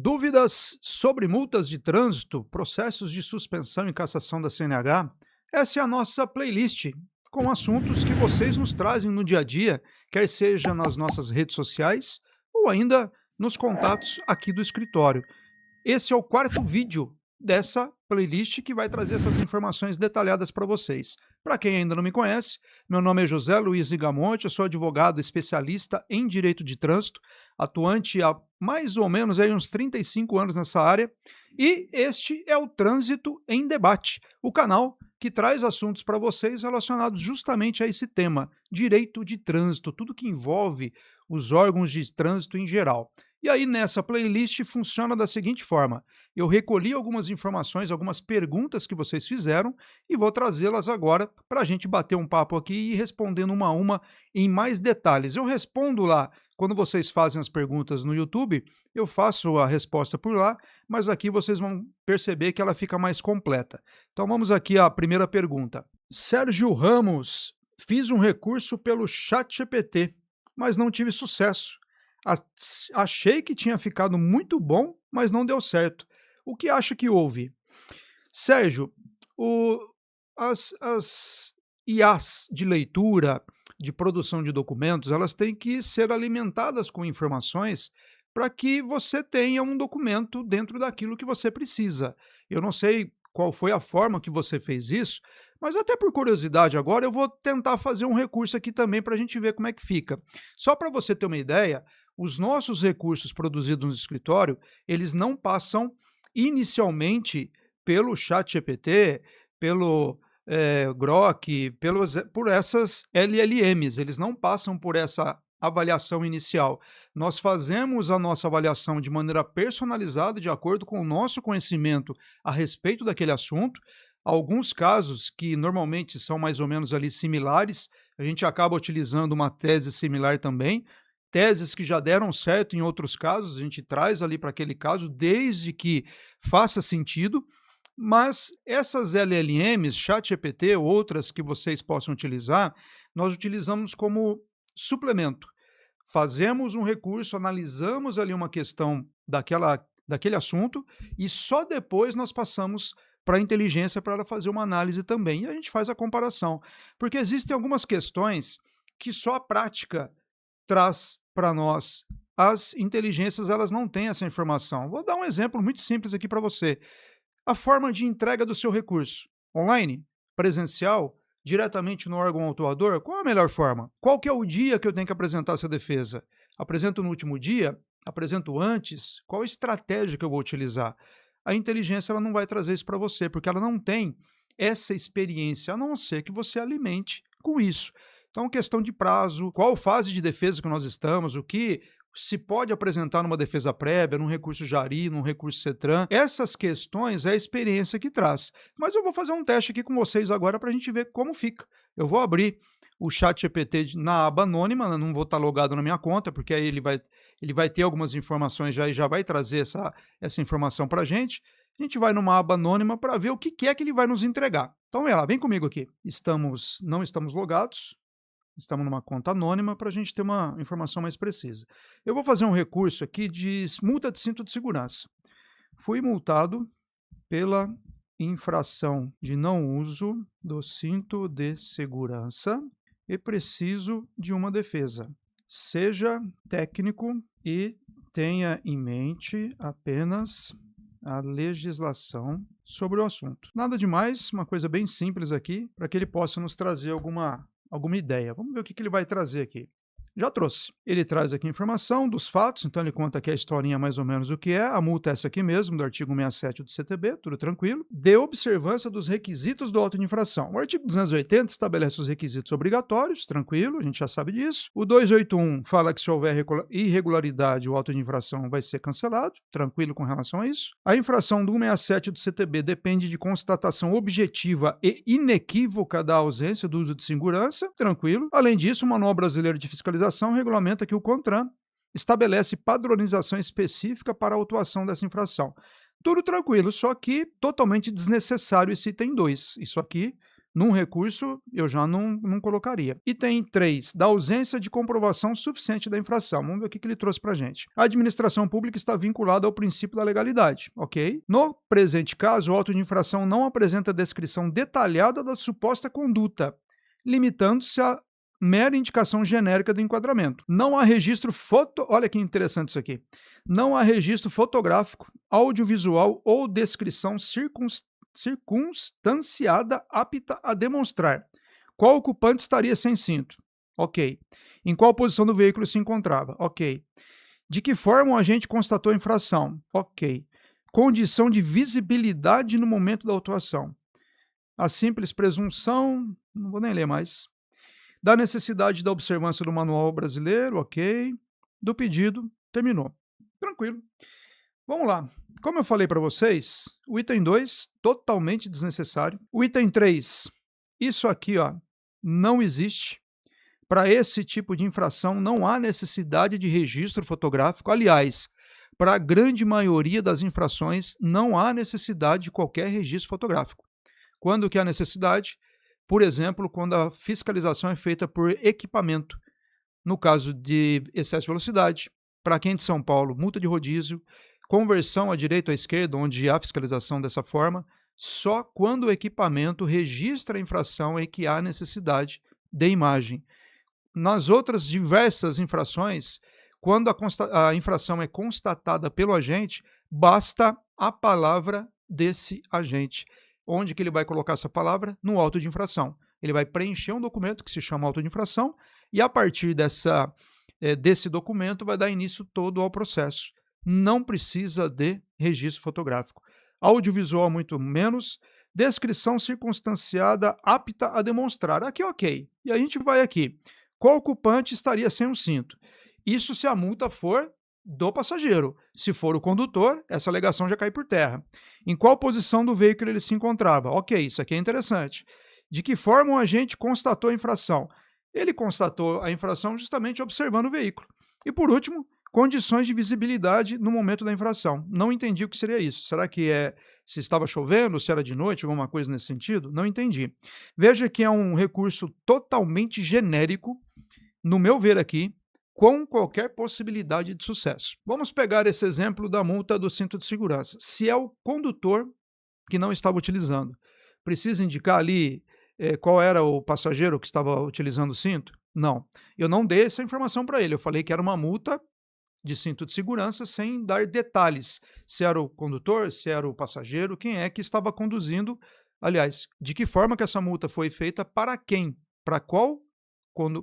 Dúvidas sobre multas de trânsito, processos de suspensão e cassação da CNH? Essa é a nossa playlist com assuntos que vocês nos trazem no dia a dia, quer seja nas nossas redes sociais ou ainda nos contatos aqui do escritório. Esse é o quarto vídeo dessa playlist que vai trazer essas informações detalhadas para vocês. Para quem ainda não me conhece, meu nome é José Luiz Igamonte, eu sou advogado especialista em direito de trânsito, atuante há mais ou menos aí uns 35 anos nessa área, e este é o Trânsito em Debate, o canal que traz assuntos para vocês relacionados justamente a esse tema, direito de trânsito, tudo que envolve os órgãos de trânsito em geral. E aí, nessa playlist, funciona da seguinte forma: eu recolhi algumas informações, algumas perguntas que vocês fizeram e vou trazê-las agora para a gente bater um papo aqui e ir respondendo uma a uma em mais detalhes. Eu respondo lá quando vocês fazem as perguntas no YouTube, eu faço a resposta por lá, mas aqui vocês vão perceber que ela fica mais completa. Então vamos aqui à primeira pergunta. Sérgio Ramos, fiz um recurso pelo ChatGPT, mas não tive sucesso. Achei que tinha ficado muito bom, mas não deu certo. O que acha que houve? Sérgio, o as IAs de leitura, de produção de documentos, elas têm que ser alimentadas com informações para que você tenha um documento dentro daquilo que você precisa. Eu não sei qual foi a forma que você fez isso, mas até por curiosidade agora eu vou tentar fazer um recurso aqui também para a gente ver como é que fica. Só para você ter uma ideia, os nossos recursos produzidos no escritório, eles não passam inicialmente pelo ChatGPT, pelo Grok, por essas LLMs, eles não passam por essa avaliação inicial. Nós fazemos a nossa avaliação de maneira personalizada, de acordo com o nosso conhecimento a respeito daquele assunto. Alguns casos que normalmente são mais ou menos ali similares, a gente acaba utilizando uma tese similar também. Teses que já deram certo em outros casos, a gente traz ali para aquele caso, desde que faça sentido. Mas essas LLMs, ChatGPT, outras que vocês possam utilizar, nós utilizamos como suplemento. Fazemos um recurso, analisamos ali uma questão daquele assunto e só depois nós passamos para a inteligência para ela fazer uma análise também. E a gente faz a comparação. Porque existem algumas questões que só a prática traz para nós. As inteligências, elas não têm essa informação. Vou dar um exemplo muito simples aqui para você. A forma de entrega do seu recurso: online, presencial, diretamente no órgão autuador, qual é a melhor forma? Qual que é o dia que eu tenho que apresentar essa defesa? Apresento no último dia? Apresento antes? Qual estratégia que eu vou utilizar? A inteligência, ela não vai trazer isso para você, porque ela não tem essa experiência, a não ser que você alimente com isso. Então, questão de prazo, qual fase de defesa que nós estamos, o que se pode apresentar numa defesa prévia, num recurso Jari, num recurso CETRAN. Essas questões é a experiência que traz. Mas eu vou fazer um teste aqui com vocês agora para a gente ver como fica. Eu vou abrir o ChatGPT na aba anônima, né, não vou estar logado na minha conta, porque aí ele vai ter algumas informações já e já vai trazer essa informação para a gente. A gente vai numa aba anônima para ver o que é que ele vai nos entregar. Então, vai lá, vem comigo aqui. Não estamos logados. Estamos numa conta anônima para a gente ter uma informação mais precisa. Eu vou fazer um recurso aqui de multa de cinto de segurança. Fui multado pela infração de não uso do cinto de segurança e preciso de uma defesa. Seja técnico e tenha em mente apenas a legislação sobre o assunto. Nada demais, uma coisa bem simples aqui, para que ele possa nos trazer alguma ideia. Vamos ver o que ele vai trazer aqui. Já trouxe. Ele traz aqui informação dos fatos, então ele conta aqui a historinha mais ou menos o que é. A multa é essa aqui mesmo, do artigo 67 do CTB, tudo tranquilo. De observância dos requisitos do auto de infração. O artigo 280 estabelece os requisitos obrigatórios, tranquilo, a gente já sabe disso. O 281 fala que se houver irregularidade, o auto de infração vai ser cancelado, tranquilo com relação a isso. A infração do 167 do CTB depende de constatação objetiva e inequívoca da ausência do uso de segurança, tranquilo. Além disso, o Manual Brasileiro de Fiscalização regulamenta que o CONTRAN estabelece padronização específica para a autuação dessa infração. Tudo tranquilo, só que totalmente desnecessário esse item 2. Isso aqui Num recurso, eu já não colocaria. Item 3, da ausência de comprovação suficiente da infração. Vamos ver o que ele trouxe para a gente. A administração pública está vinculada ao princípio da legalidade, ok? No presente caso, o auto de infração não apresenta descrição detalhada da suposta conduta, limitando-se a mera indicação genérica do enquadramento. Não há registro Olha que interessante isso aqui. Não há registro fotográfico, audiovisual ou descrição circunstanciada apta a demonstrar qual ocupante estaria sem cinto. Ok. Em qual posição do veículo se encontrava. Ok. De que forma o agente constatou a infração. Ok. Condição de visibilidade no momento da autuação. A simples presunção, não vou nem ler mais. Da necessidade da observância do manual brasileiro, ok. Do pedido, terminou. Tranquilo. Vamos lá. Como eu falei para vocês, o item 2, totalmente desnecessário. O item 3, isso aqui, ó, não existe. Para esse tipo de infração, não há necessidade de registro fotográfico. Aliás, para a grande maioria das infrações, não há necessidade de qualquer registro fotográfico. Quando que há necessidade? Por exemplo, quando a fiscalização é feita por equipamento. No caso de excesso de velocidade, para quem é de São Paulo, multa de rodízio, conversão à direita ou à esquerda, onde há fiscalização dessa forma, só quando o equipamento registra a infração é que há necessidade de imagem. Nas outras diversas infrações, quando a infração é constatada pelo agente, basta a palavra desse agente. Onde que ele vai colocar essa palavra? No auto de infração. Ele vai preencher um documento que se chama auto de infração e a partir desse documento vai dar início todo ao processo. Não precisa de registro fotográfico. Audiovisual muito menos. Descrição circunstanciada apta a demonstrar. Aqui ok. E a gente vai aqui. Qual ocupante estaria sem o cinto? Isso se a multa for do passageiro. Se for o condutor, essa alegação já cai por terra. Em qual posição do veículo ele se encontrava? Ok, isso aqui é interessante. De que forma o agente constatou a infração? Ele constatou a infração justamente observando o veículo. E por último, condições de visibilidade no momento da infração. Não entendi o que seria isso. Será que se estava chovendo, se era de noite, alguma coisa nesse sentido? Não entendi. Veja que é um recurso totalmente genérico, no meu ver aqui, com qualquer possibilidade de sucesso. Vamos pegar esse exemplo da multa do cinto de segurança. Se é o condutor que não estava utilizando, precisa indicar ali qual era o passageiro que estava utilizando o cinto? Não. Eu não dei essa informação para ele. Eu falei que era uma multa de cinto de segurança sem dar detalhes. Se era o condutor, se era o passageiro, quem é que estava conduzindo. Aliás, de que forma que essa multa foi feita, para quem? Para qual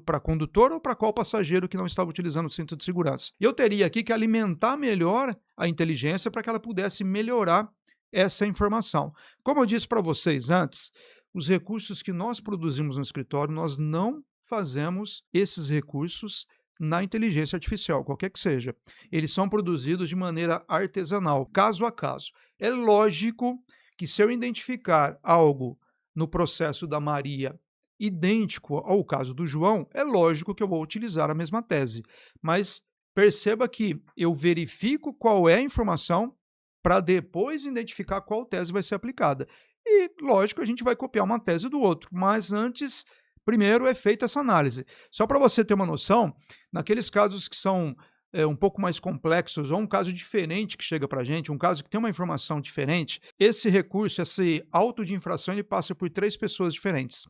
para condutor ou para qual passageiro que não estava utilizando o cinto de segurança. Eu teria aqui que alimentar melhor a inteligência para que ela pudesse melhorar essa informação. Como eu disse para vocês antes, os recursos que nós produzimos no escritório, nós não fazemos esses recursos na inteligência artificial, qualquer que seja. Eles são produzidos de maneira artesanal, caso a caso. É lógico que se eu identificar algo no processo da Maria idêntico ao caso do João, é lógico que eu vou utilizar a mesma tese. Mas perceba que eu verifico qual é a informação para depois identificar qual tese vai ser aplicada. E, lógico, a gente vai copiar uma tese do outro, mas antes, primeiro é feita essa análise. Só para você ter uma noção, naqueles casos que são um pouco mais complexos, ou um caso diferente que chega para a gente, um caso que tem uma informação diferente, esse recurso, esse auto de infração, ele passa por 3 pessoas diferentes.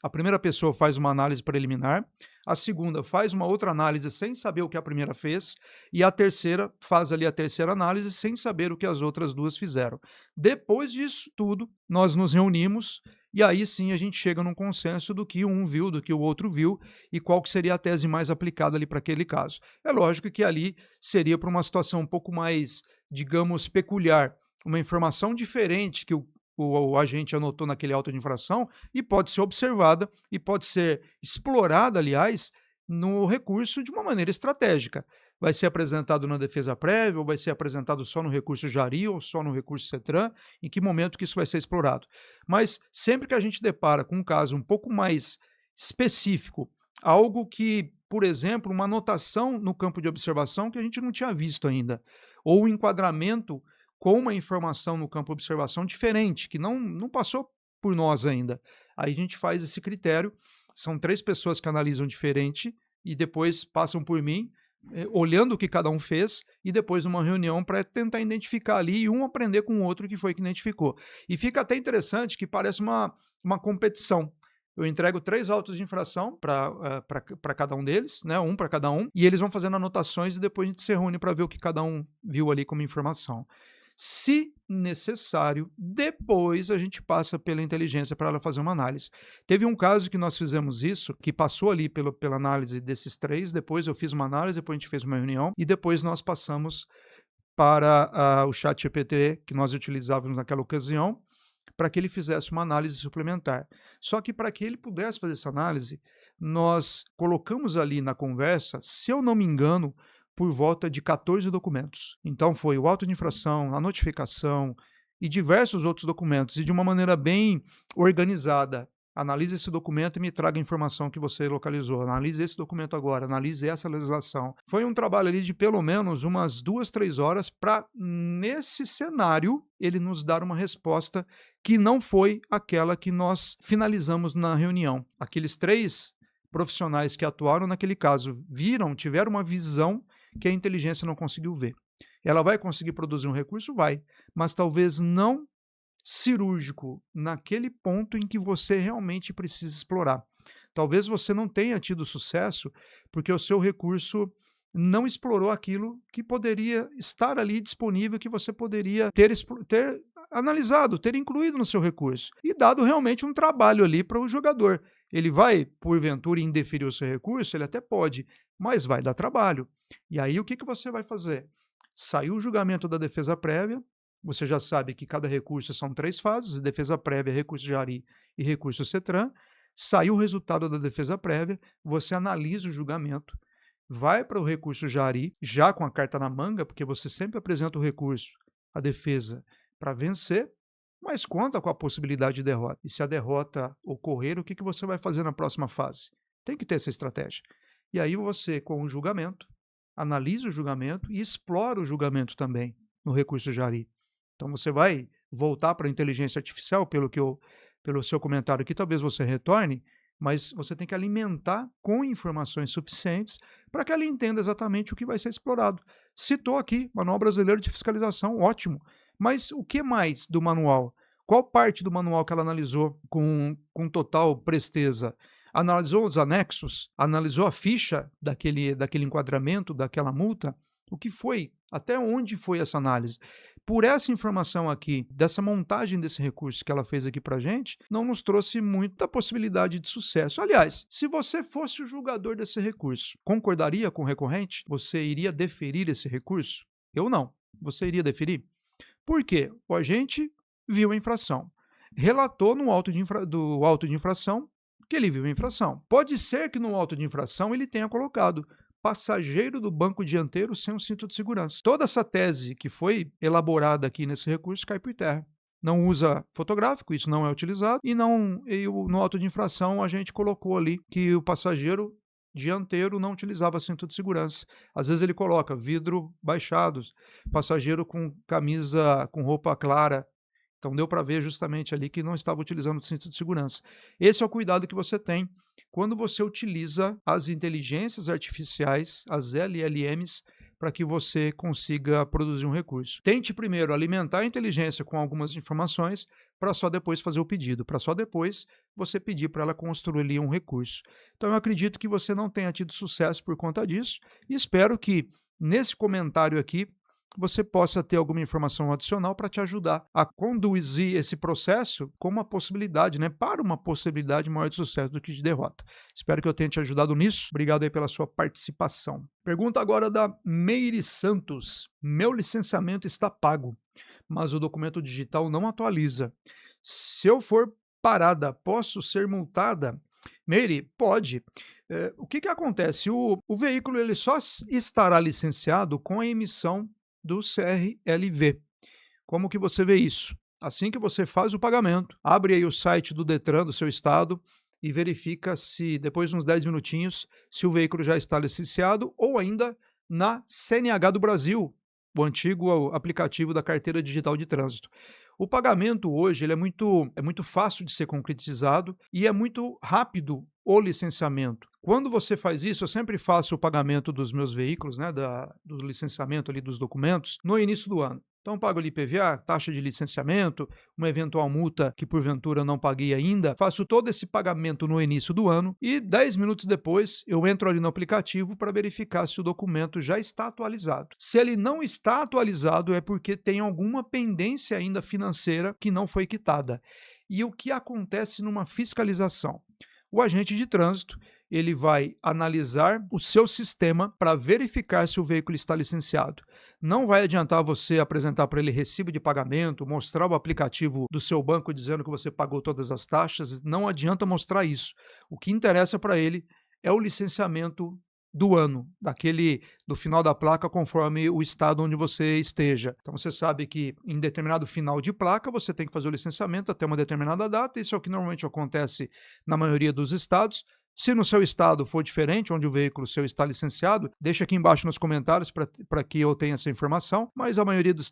A primeira pessoa faz uma análise preliminar, a segunda faz uma outra análise sem saber o que a primeira fez, e a terceira faz ali a terceira análise sem saber o que as outras 2 fizeram. Depois disso tudo, nós nos reunimos e aí sim a gente chega num consenso do que um viu, do que o outro viu e qual que seria a tese mais aplicada ali para aquele caso. É lógico que ali seria para uma situação um pouco mais, digamos, peculiar, uma informação diferente que o agente anotou naquele auto de infração e pode ser observada e pode ser explorada, aliás, no recurso de uma maneira estratégica. Vai ser apresentado na defesa prévia ou vai ser apresentado só no recurso Jari ou só no recurso CETRAN, em que momento que isso vai ser explorado. Mas sempre que a gente depara com um caso um pouco mais específico, algo que, por exemplo, uma anotação no campo de observação que a gente não tinha visto ainda, ou um enquadramento com uma informação no campo de observação diferente, que não passou por nós ainda. Aí a gente faz esse critério, são 3 pessoas que analisam diferente e depois passam por mim, olhando o que cada um fez e depois numa reunião para tentar identificar ali e um aprender com o outro que foi que identificou. E fica até interessante que parece uma competição. Eu entrego 3 autos de infração para cada um deles, né, um para cada um, e eles vão fazendo anotações e depois a gente se reúne para ver o que cada um viu ali como informação. Se necessário, depois a gente passa pela inteligência para ela fazer uma análise. Teve um caso que nós fizemos isso, que passou ali pela análise desses 3, depois eu fiz uma análise, depois a gente fez uma reunião, e depois nós passamos para o ChatGPT que nós utilizávamos naquela ocasião, para que ele fizesse uma análise suplementar. Só que para que ele pudesse fazer essa análise, nós colocamos ali na conversa, se eu não me engano, por volta de 14 documentos. Então foi o auto de infração, a notificação e diversos outros documentos, e de uma maneira bem organizada. Analise esse documento e me traga a informação que você localizou. Analise esse documento agora, analise essa legislação. Foi um trabalho ali de pelo menos umas 2, 3 horas para, nesse cenário, ele nos dar uma resposta que não foi aquela que nós finalizamos na reunião. Aqueles 3 profissionais que atuaram naquele caso tiveram uma visão que a inteligência não conseguiu ver. Ela vai conseguir produzir um recurso? Vai, mas talvez não cirúrgico naquele ponto em que você realmente precisa explorar. Talvez você não tenha tido sucesso porque o seu recurso não explorou aquilo que poderia estar ali disponível, que você poderia ter analisado, ter incluído no seu recurso e dado realmente um trabalho ali para o jogador. Ele vai, porventura, indeferir o seu recurso? Ele até pode, mas vai dar trabalho. E aí o que você vai fazer? Saiu o julgamento da defesa prévia, você já sabe que cada recurso são 3 fases, defesa prévia, recurso Jari e recurso CETRAN. Saiu o resultado da defesa prévia, você analisa o julgamento, vai para o recurso Jari, já com a carta na manga, porque você sempre apresenta o recurso, a defesa, para vencer, mas conta com a possibilidade de derrota. E se a derrota ocorrer, o que você vai fazer na próxima fase? Tem que ter essa estratégia. E aí você, com o julgamento, analisa o julgamento e explora o julgamento também no recurso Jari. Então você vai voltar para a inteligência artificial, pelo seu comentário aqui, talvez você retorne, mas você tem que alimentar com informações suficientes para que ela entenda exatamente o que vai ser explorado. Citou aqui, Manual Brasileiro de Fiscalização, ótimo. Mas o que mais do manual? Qual parte do manual que ela analisou com total presteza? Analisou os anexos? Analisou a ficha daquele enquadramento, daquela multa? O que foi? Até onde foi essa análise? Por essa informação aqui, dessa montagem desse recurso que ela fez aqui para a gente, não nos trouxe muita possibilidade de sucesso. Aliás, se você fosse o julgador desse recurso, concordaria com o recorrente? Você iria deferir esse recurso? Eu não. Você iria deferir? Por quê? O agente viu a infração, relatou no do auto de infração que ele viu a infração. Pode ser que no auto de infração ele tenha colocado passageiro do banco dianteiro sem um cinto de segurança. Toda essa tese que foi elaborada aqui nesse recurso cai por terra. Não usa fotográfico, isso não é utilizado, e no auto de infração a gente colocou ali que o passageiro dianteiro não utilizava cinto de segurança. Às vezes ele coloca vidro baixado, passageiro com camisa com roupa clara. Então deu para ver justamente ali que não estava utilizando o cinto de segurança. Esse é o cuidado que você tem quando você utiliza as inteligências artificiais, as LLMs, para que você consiga produzir um recurso. Tente primeiro alimentar a inteligência com algumas informações para só depois fazer o pedido, para só depois você pedir para ela construir ali um recurso. Então eu acredito que você não tenha tido sucesso por conta disso e espero que nesse comentário aqui você possa ter alguma informação adicional para te ajudar a conduzir esse processo com uma possibilidade, né, para uma possibilidade maior de sucesso do que de derrota. Espero que eu tenha te ajudado nisso. Obrigado aí pela sua participação. Pergunta agora da Meire Santos. Meu licenciamento está pago, mas o documento digital não atualiza. Se eu for parada, posso ser multada? Meire, pode. O que acontece? O veículo ele só estará licenciado com a emissão do CRLV. Como que você vê isso? Assim que você faz o pagamento, abre aí o site do Detran do seu estado e verifica se, depois de uns 10 minutinhos, se o veículo já está licenciado ou ainda na CNH do Brasil. o antigo aplicativo da carteira digital de trânsito. O pagamento hoje ele é muito fácil de ser concretizado e é muito rápido o licenciamento. Quando você faz isso, eu sempre faço o pagamento dos meus veículos, né, do licenciamento ali dos documentos, no início do ano. Então, pago ali IPVA, taxa de licenciamento, uma eventual multa que porventura eu não paguei ainda, faço todo esse pagamento no início do ano e 10 minutos depois eu entro ali no aplicativo para verificar se o documento já está atualizado. Se ele não está atualizado é porque tem alguma pendência ainda financeira que não foi quitada. E o que acontece numa fiscalização? O agente de trânsito ele vai analisar o seu sistema para verificar se o veículo está licenciado. Não vai adiantar você apresentar para ele recibo de pagamento, mostrar o aplicativo do seu banco dizendo que você pagou todas as taxas, não adianta mostrar isso. O que interessa para ele é o licenciamento do ano, do final da placa, conforme o estado onde você esteja. Então você sabe que em determinado final de placa você tem que fazer o licenciamento até uma determinada data, isso é o que normalmente acontece na maioria dos estados. Se no seu estado for diferente, onde o veículo seu está licenciado, deixa aqui embaixo nos comentários para que eu tenha essa informação, mas a maioria dos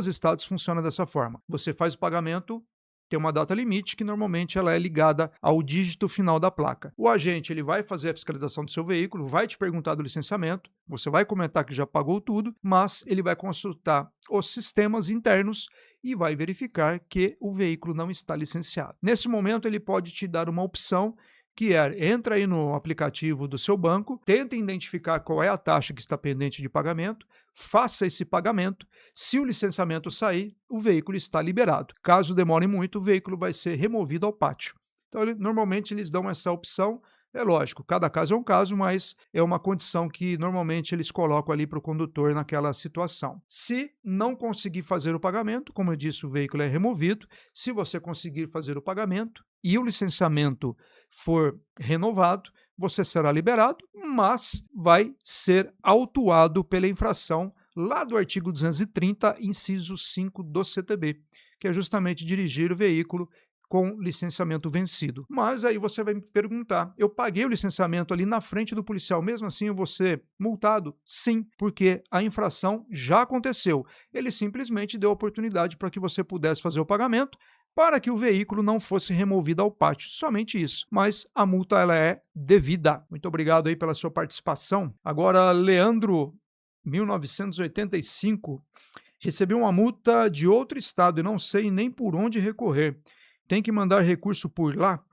estados funciona dessa forma. Você faz o pagamento, tem uma data limite que normalmente ela é ligada ao dígito final da placa. O agente ele vai fazer a fiscalização do seu veículo, vai te perguntar do licenciamento, você vai comentar que já pagou tudo, mas ele vai consultar os sistemas internos e vai verificar que o veículo não está licenciado. Nesse momento ele pode te dar uma opção que entra aí no aplicativo do seu banco, tenta identificar qual é a taxa que está pendente de pagamento, faça esse pagamento. Se o licenciamento sair, o veículo está liberado. Caso demore muito, o veículo vai ser removido ao pátio. Então, normalmente eles dão essa opção. É lógico, cada caso é um caso, mas é uma condição que normalmente eles colocam ali para o condutor naquela situação. Se não conseguir fazer o pagamento, como eu disse, o veículo é removido. Se você conseguir fazer o pagamento e o licenciamento for renovado, você será liberado, mas vai ser autuado pela infração lá do artigo 230, inciso 5 do CTB, que é justamente dirigir o veículo com licenciamento vencido. Mas aí você vai me perguntar, eu paguei o licenciamento ali na frente do policial, mesmo assim eu vou ser multado? Sim, porque a infração já aconteceu. Ele simplesmente deu a oportunidade para que você pudesse fazer o pagamento, para que o veículo não fosse removido ao pátio, somente isso. Mas a multa ela é devida. Muito obrigado aí pela sua participação. Agora, Leandro, 1985, recebeu uma multa de outro estado e não sei nem por onde recorrer. Tem que mandar recurso por lá?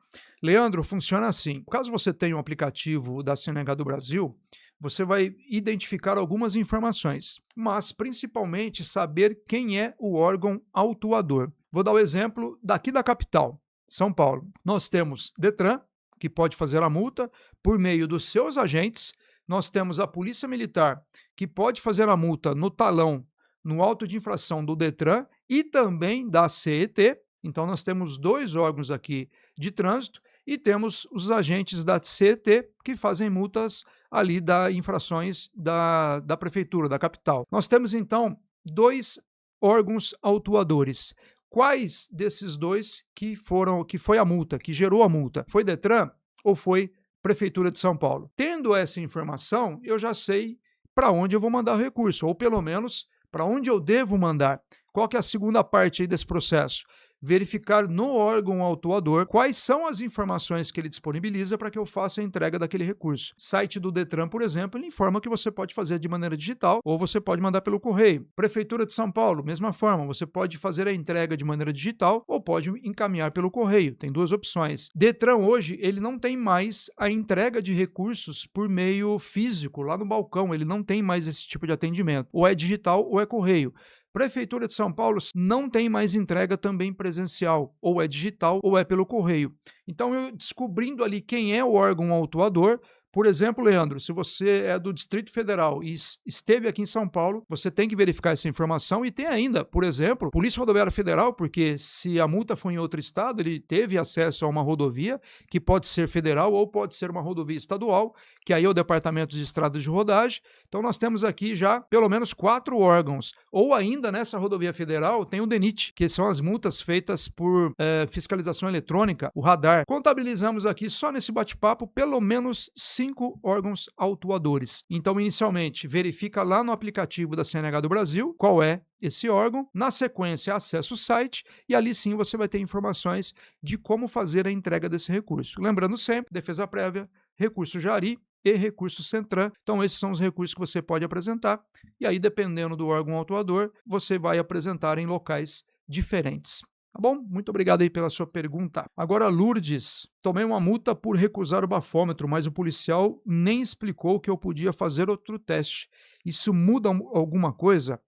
Leandro, funciona assim. Caso você tenha um aplicativo da CNH do Brasil, você vai identificar algumas informações, mas principalmente saber quem é o órgão autuador. Vou dar o exemplo daqui da capital, São Paulo. Nós temos Detran, que pode fazer a multa por meio dos seus agentes. Nós temos a Polícia Militar, que pode fazer a multa no talão, no auto de infração do Detran e também da CET. Então, nós temos dois órgãos aqui de trânsito e temos os agentes da CET que fazem multas ali da infrações da prefeitura, da capital. Nós temos, então, dois órgãos autuadores. Quais desses dois que foi a multa, que gerou a multa? Foi Detran ou foi Prefeitura de São Paulo? Tendo essa informação, eu já sei para onde eu vou mandar o recurso, ou pelo menos para onde eu devo mandar. Qual que é a segunda parte aí desse processo? Verificar no órgão autuador quais são as informações que ele disponibiliza para que eu faça a entrega daquele recurso. Site do Detran, por exemplo, ele informa que você pode fazer de maneira digital ou você pode mandar pelo correio. Prefeitura de São Paulo, mesma forma, você pode fazer a entrega de maneira digital ou pode encaminhar pelo correio. Tem duas opções. Detran hoje, ele não tem mais a entrega de recursos por meio físico, lá no balcão, ele não tem mais esse tipo de atendimento. Ou é digital ou é correio. Prefeitura de São Paulo não tem mais entrega também presencial, ou é digital ou é pelo correio. Então, eu descobrindo ali quem é o órgão autuador, por exemplo, Leandro, se você é do Distrito Federal e esteve aqui em São Paulo, você tem que verificar essa informação e tem ainda, por exemplo, Polícia Rodoviária Federal, porque se a multa foi em outro estado, ele teve acesso a uma rodovia que pode ser federal ou pode ser uma rodovia estadual, que aí é o Departamento de Estradas de Rodagem. Então nós temos aqui já pelo menos 4 órgãos. Ou ainda nessa rodovia federal tem o DENIT, que são as multas feitas por fiscalização eletrônica, o radar. Contabilizamos aqui só nesse bate-papo pelo menos 5 5 órgãos autuadores. Então, inicialmente, verifica lá no aplicativo da CNH do Brasil qual é esse órgão. Na sequência, acessa o site e ali sim você vai ter informações de como fazer a entrega desse recurso. Lembrando sempre, defesa prévia, recurso Jari e recurso Centran. Então, esses são os recursos que você pode apresentar. E aí, dependendo do órgão autuador, você vai apresentar em locais diferentes. Tá bom? Muito obrigado aí pela sua pergunta. Agora, Lourdes, tomei uma multa por recusar o bafômetro, mas o policial nem explicou que eu podia fazer outro teste. Isso muda alguma coisa?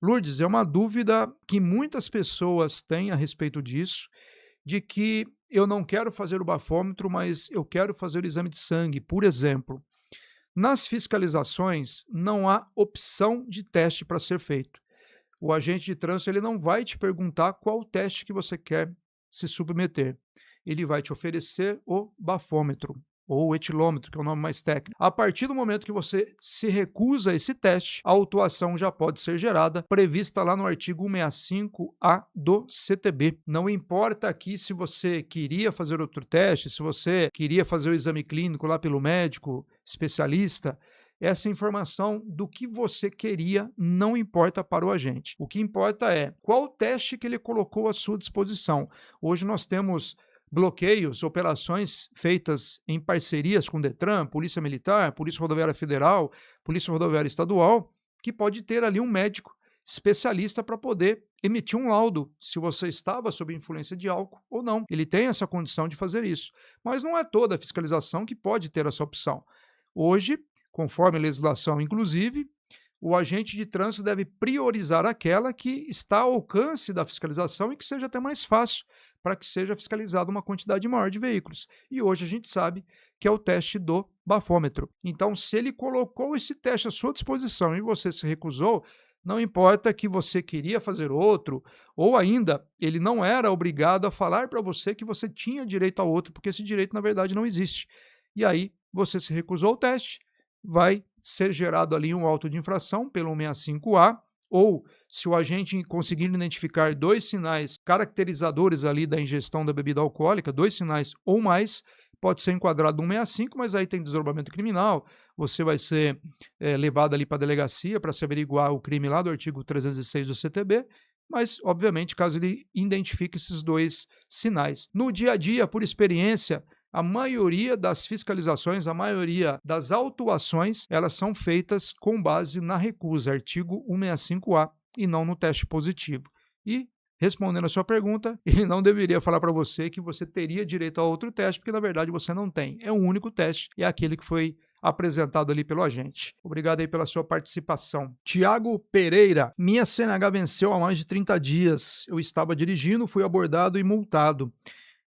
Lourdes, é uma dúvida que muitas pessoas têm a respeito disso, de que eu não quero fazer o bafômetro, mas eu quero fazer o exame de sangue, por exemplo. Nas fiscalizações, não há opção de teste para ser feito. O agente de trânsito ele não vai te perguntar qual teste que você quer se submeter. Ele vai te oferecer o bafômetro ou o etilômetro, que é o nome mais técnico. A partir do momento que você se recusa a esse teste, a autuação já pode ser gerada, prevista lá no artigo 165-A do CTB. Não importa aqui se você queria fazer outro teste, se você queria fazer o exame clínico lá pelo médico especialista, essa informação do que você queria não importa para o agente. O que importa é qual teste que ele colocou à sua disposição. Hoje nós temos bloqueios, operações feitas em parcerias com o Detran, Polícia Militar, Polícia Rodoviária Federal, Polícia Rodoviária Estadual, que pode ter ali um médico especialista para poder emitir um laudo se você estava sob influência de álcool ou não. Ele tem essa condição de fazer isso. Mas não é toda a fiscalização que pode ter essa opção. Hoje, conforme a legislação, inclusive, o agente de trânsito deve priorizar aquela que está ao alcance da fiscalização e que seja até mais fácil para que seja fiscalizada uma quantidade maior de veículos. E hoje a gente sabe que é o teste do bafômetro. Então, se ele colocou esse teste à sua disposição e você se recusou, não importa que você queria fazer outro, ou ainda ele não era obrigado a falar para você que você tinha direito a outro, porque esse direito, na verdade, não existe. E aí, você se recusou ao teste, vai ser gerado ali um auto de infração pelo 165A, ou se o agente conseguir identificar 2 sinais caracterizadores ali da ingestão da bebida alcoólica, 2 sinais ou mais, pode ser enquadrado no 165, mas aí tem desdobramento criminal, você vai ser levado ali para a delegacia para se averiguar o crime lá do artigo 306 do CTB, mas, obviamente, caso ele identifique esses 2 sinais. No dia a dia, por experiência, a maioria das fiscalizações, a maioria das autuações, elas são feitas com base na recusa, artigo 165A, e não no teste positivo. E, respondendo a sua pergunta, ele não deveria falar para você que você teria direito a outro teste, porque na verdade você não tem. É um único teste, e é aquele que foi apresentado ali pelo agente. Obrigado aí pela sua participação. Tiago Pereira, minha CNH venceu há mais de 30 dias. Eu estava dirigindo, fui abordado e multado.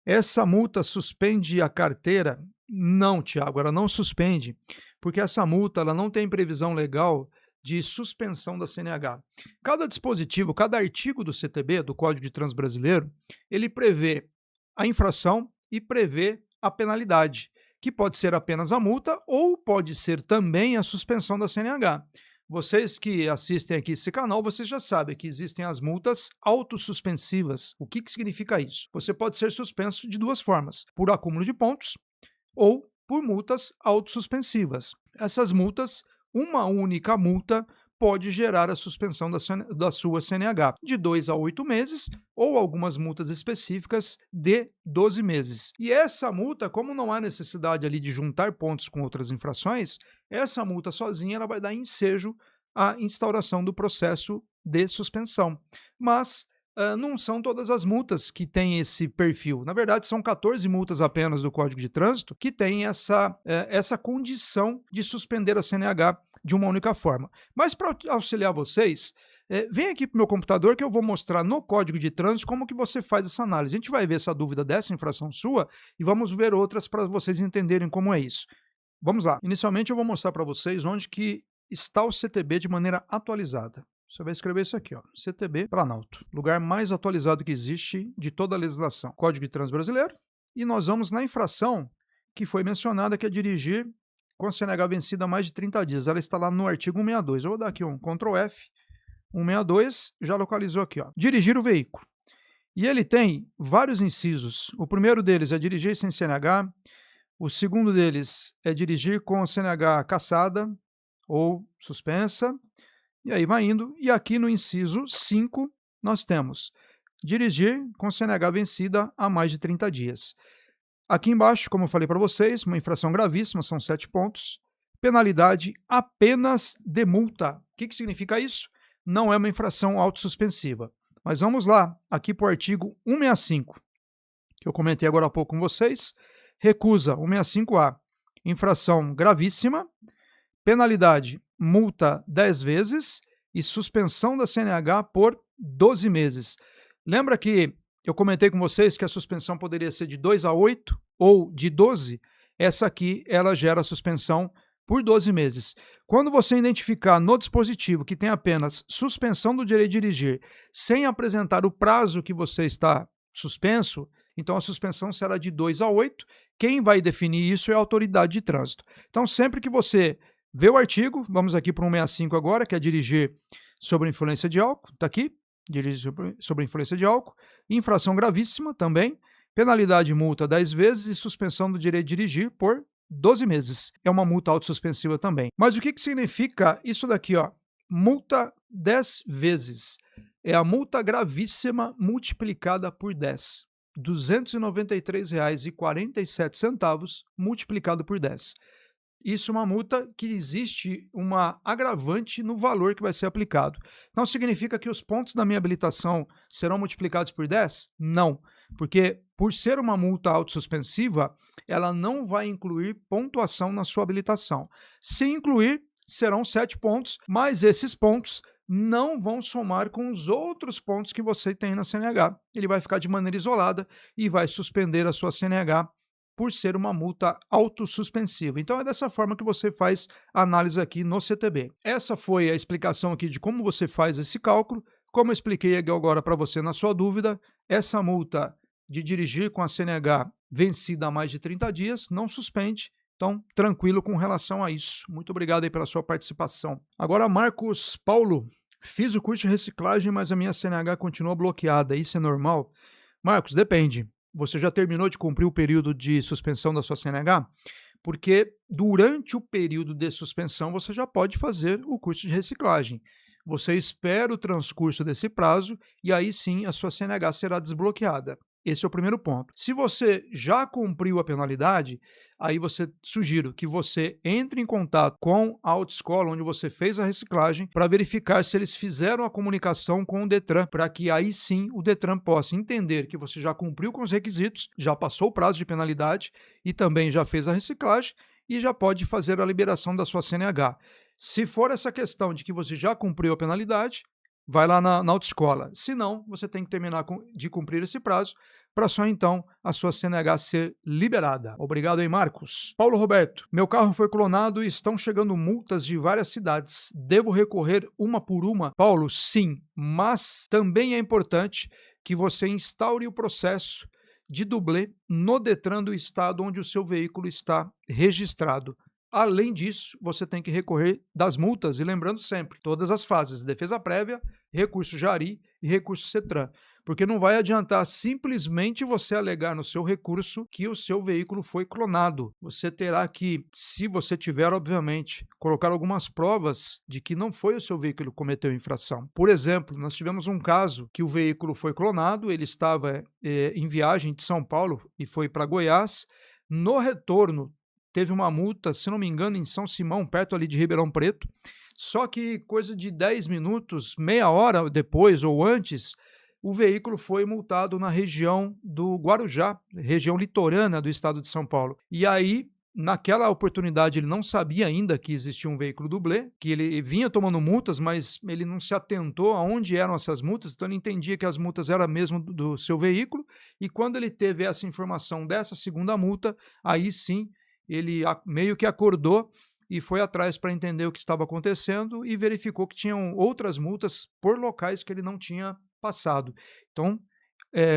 Essa multa suspende a carteira? Não, Tiago, ela não suspende, porque essa multa ela não tem previsão legal de suspensão da CNH. Cada dispositivo, cada artigo do CTB, do Código de Trânsito Brasileiro, ele prevê a infração e prevê a penalidade, que pode ser apenas a multa ou pode ser também a suspensão da CNH. Vocês que assistem aqui esse canal, vocês já sabem que existem as multas autossuspensivas. O que significa isso? Você pode ser suspenso de 2 formas, por acúmulo de pontos ou por multas autossuspensivas. Essas multas, uma única multa pode gerar a suspensão da sua CNH de 2 a 8 meses ou algumas multas específicas de 12 meses. E essa multa, como não há necessidade ali de juntar pontos com outras infrações, essa multa sozinha ela vai dar ensejo à instauração do processo de suspensão. Mas não são todas as multas que têm esse perfil. Na verdade, são 14 multas apenas do Código de Trânsito que têm essa condição de suspender a CNH de uma única forma. Mas para auxiliar vocês, vem aqui para o meu computador que eu vou mostrar no Código de Trânsito como que você faz essa análise. A gente vai ver essa dúvida dessa infração sua e vamos ver outras para vocês entenderem como é isso. Vamos lá. Inicialmente eu vou mostrar para vocês onde que está o CTB de maneira atualizada. Você vai escrever isso aqui, ó, CTB Planalto, lugar mais atualizado que existe de toda a legislação. Código de Trânsito Brasileiro. E nós vamos na infração que foi mencionada, que é dirigir com a CNH vencida há mais de 30 dias. Ela está lá no artigo 162. Eu vou dar aqui um Ctrl F, 162, já localizou aqui, ó. Dirigir o veículo. E ele tem vários incisos. O primeiro deles é dirigir sem CNH. O segundo deles é dirigir com a CNH cassada ou suspensa, e aí vai indo. E aqui no inciso 5, nós temos dirigir com CNH vencida há mais de 30 dias. Aqui embaixo, como eu falei para vocês, uma infração gravíssima, são 7 pontos. Penalidade apenas de multa. O que significa isso? Não é uma infração autossuspensiva. Mas vamos lá, aqui para o artigo 165, que eu comentei agora há pouco com vocês. Recusa 165A, infração gravíssima, penalidade, multa 10 vezes e suspensão da CNH por 12 meses. Lembra que eu comentei com vocês que a suspensão poderia ser de 2 a 8 ou de 12? Essa aqui, ela gera suspensão por 12 meses. Quando você identificar no dispositivo que tem apenas suspensão do direito de dirigir, sem apresentar o prazo que você está suspenso, então a suspensão será de 2 a 8. Quem vai definir isso é a autoridade de trânsito. Então, sempre que você vê o artigo, vamos aqui para o 165 agora, que é dirigir sob influência de álcool, está aqui, dirigir sob influência de álcool, infração gravíssima também, penalidade multa 10 vezes e suspensão do direito de dirigir por 12 meses. É uma multa autossuspensiva também. Mas o que significa isso daqui, ó? Multa 10 vezes. É a multa gravíssima multiplicada por 10. R$ 293,47 multiplicado por 10. Isso é uma multa que existe uma agravante no valor que vai ser aplicado. Não significa que os pontos da minha habilitação serão multiplicados por 10? Não, porque por ser uma multa autossuspensiva, ela não vai incluir pontuação na sua habilitação. Se incluir, serão 7 pontos, mas esses pontos não vão somar com os outros pontos que você tem na CNH. Ele vai ficar de maneira isolada e vai suspender a sua CNH por ser uma multa autossuspensiva. Então é dessa forma que você faz a análise aqui no CTB. Essa foi a explicação aqui de como você faz esse cálculo. Como eu expliquei agora para você na sua dúvida, essa multa de dirigir com a CNH vencida há mais de 30 dias não suspende. Então, tranquilo com relação a isso. Muito obrigado aí pela sua participação. Agora, Marcos Paulo, fiz o curso de reciclagem, mas a minha CNH continua bloqueada. Isso é normal? Marcos, depende. Você já terminou de cumprir o período de suspensão da sua CNH? Porque durante o período de suspensão você já pode fazer o curso de reciclagem. Você espera o transcurso desse prazo e aí sim a sua CNH será desbloqueada. Esse é o primeiro ponto. Se você já cumpriu a penalidade, aí sugiro que você entre em contato com a autoescola onde você fez a reciclagem para verificar se eles fizeram a comunicação com o Detran, para que aí sim o Detran possa entender que você já cumpriu com os requisitos, já passou o prazo de penalidade e também já fez a reciclagem e já pode fazer a liberação da sua CNH. Se for essa questão de que você já cumpriu a penalidade, vai lá na autoescola. Se não, você tem que terminar de cumprir esse prazo para só então a sua CNH ser liberada. Obrigado aí, Marcos. Paulo Roberto, meu carro foi clonado e estão chegando multas de várias cidades. Devo recorrer uma por uma? Paulo, sim, mas também é importante que você instaure o processo de dublê no Detran do estado onde o seu veículo está registrado. Além disso, você tem que recorrer das multas, e lembrando sempre, todas as fases, defesa prévia, recurso Jari e recurso CETRAN, porque não vai adiantar simplesmente você alegar no seu recurso que o seu veículo foi clonado. Você terá que, se você tiver, obviamente, colocar algumas provas de que não foi o seu veículo que cometeu infração. Por exemplo, nós tivemos um caso que o veículo foi clonado, ele estava em viagem de São Paulo e foi para Goiás. No retorno, teve uma multa, se não me engano, em São Simão, perto ali de Ribeirão Preto, só que coisa de 10 minutos, meia hora depois ou antes, o veículo foi multado na região do Guarujá, região litorânea do estado de São Paulo. E aí, naquela oportunidade, ele não sabia ainda que existia um veículo dublê, que ele vinha tomando multas, mas ele não se atentou aonde eram essas multas, então ele entendia que as multas eram mesmo do seu veículo, e quando ele teve essa informação dessa segunda multa, aí sim, ele meio que acordou e foi atrás para entender o que estava acontecendo e verificou que tinham outras multas por locais que ele não tinha passado. Então,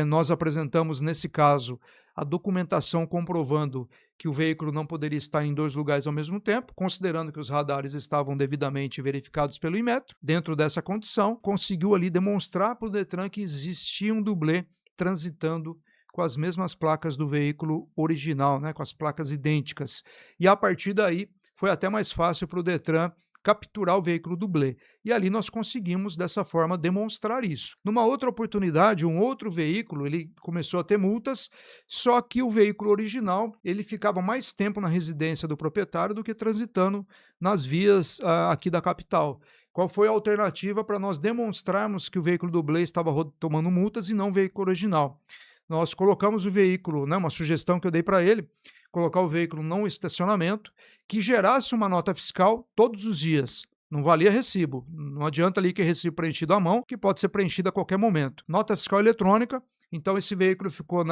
nós apresentamos, nesse caso, a documentação comprovando que o veículo não poderia estar em 2 lugares ao mesmo tempo, considerando que os radares estavam devidamente verificados pelo Inmetro. Dentro dessa condição, conseguiu ali demonstrar para o Detran que existia um dublê transitando com as mesmas placas do veículo original, né, com as placas idênticas. E a partir daí foi até mais fácil para o Detran capturar o veículo dublê. E ali nós conseguimos, dessa forma, demonstrar isso. Numa outra oportunidade, um outro veículo, ele começou a ter multas, só que o veículo original, ele ficava mais tempo na residência do proprietário do que transitando nas vias aqui da capital. Qual foi a alternativa para nós demonstrarmos que o veículo dublê estava tomando multas e não o veículo original? Nós colocamos o veículo, né, uma sugestão que eu dei para ele, colocar o veículo num estacionamento que gerasse uma nota fiscal todos os dias. Não valia recibo. Não adianta ali que é recibo preenchido à mão, que pode ser preenchido a qualquer momento. Nota fiscal eletrônica. Então, esse veículo ficou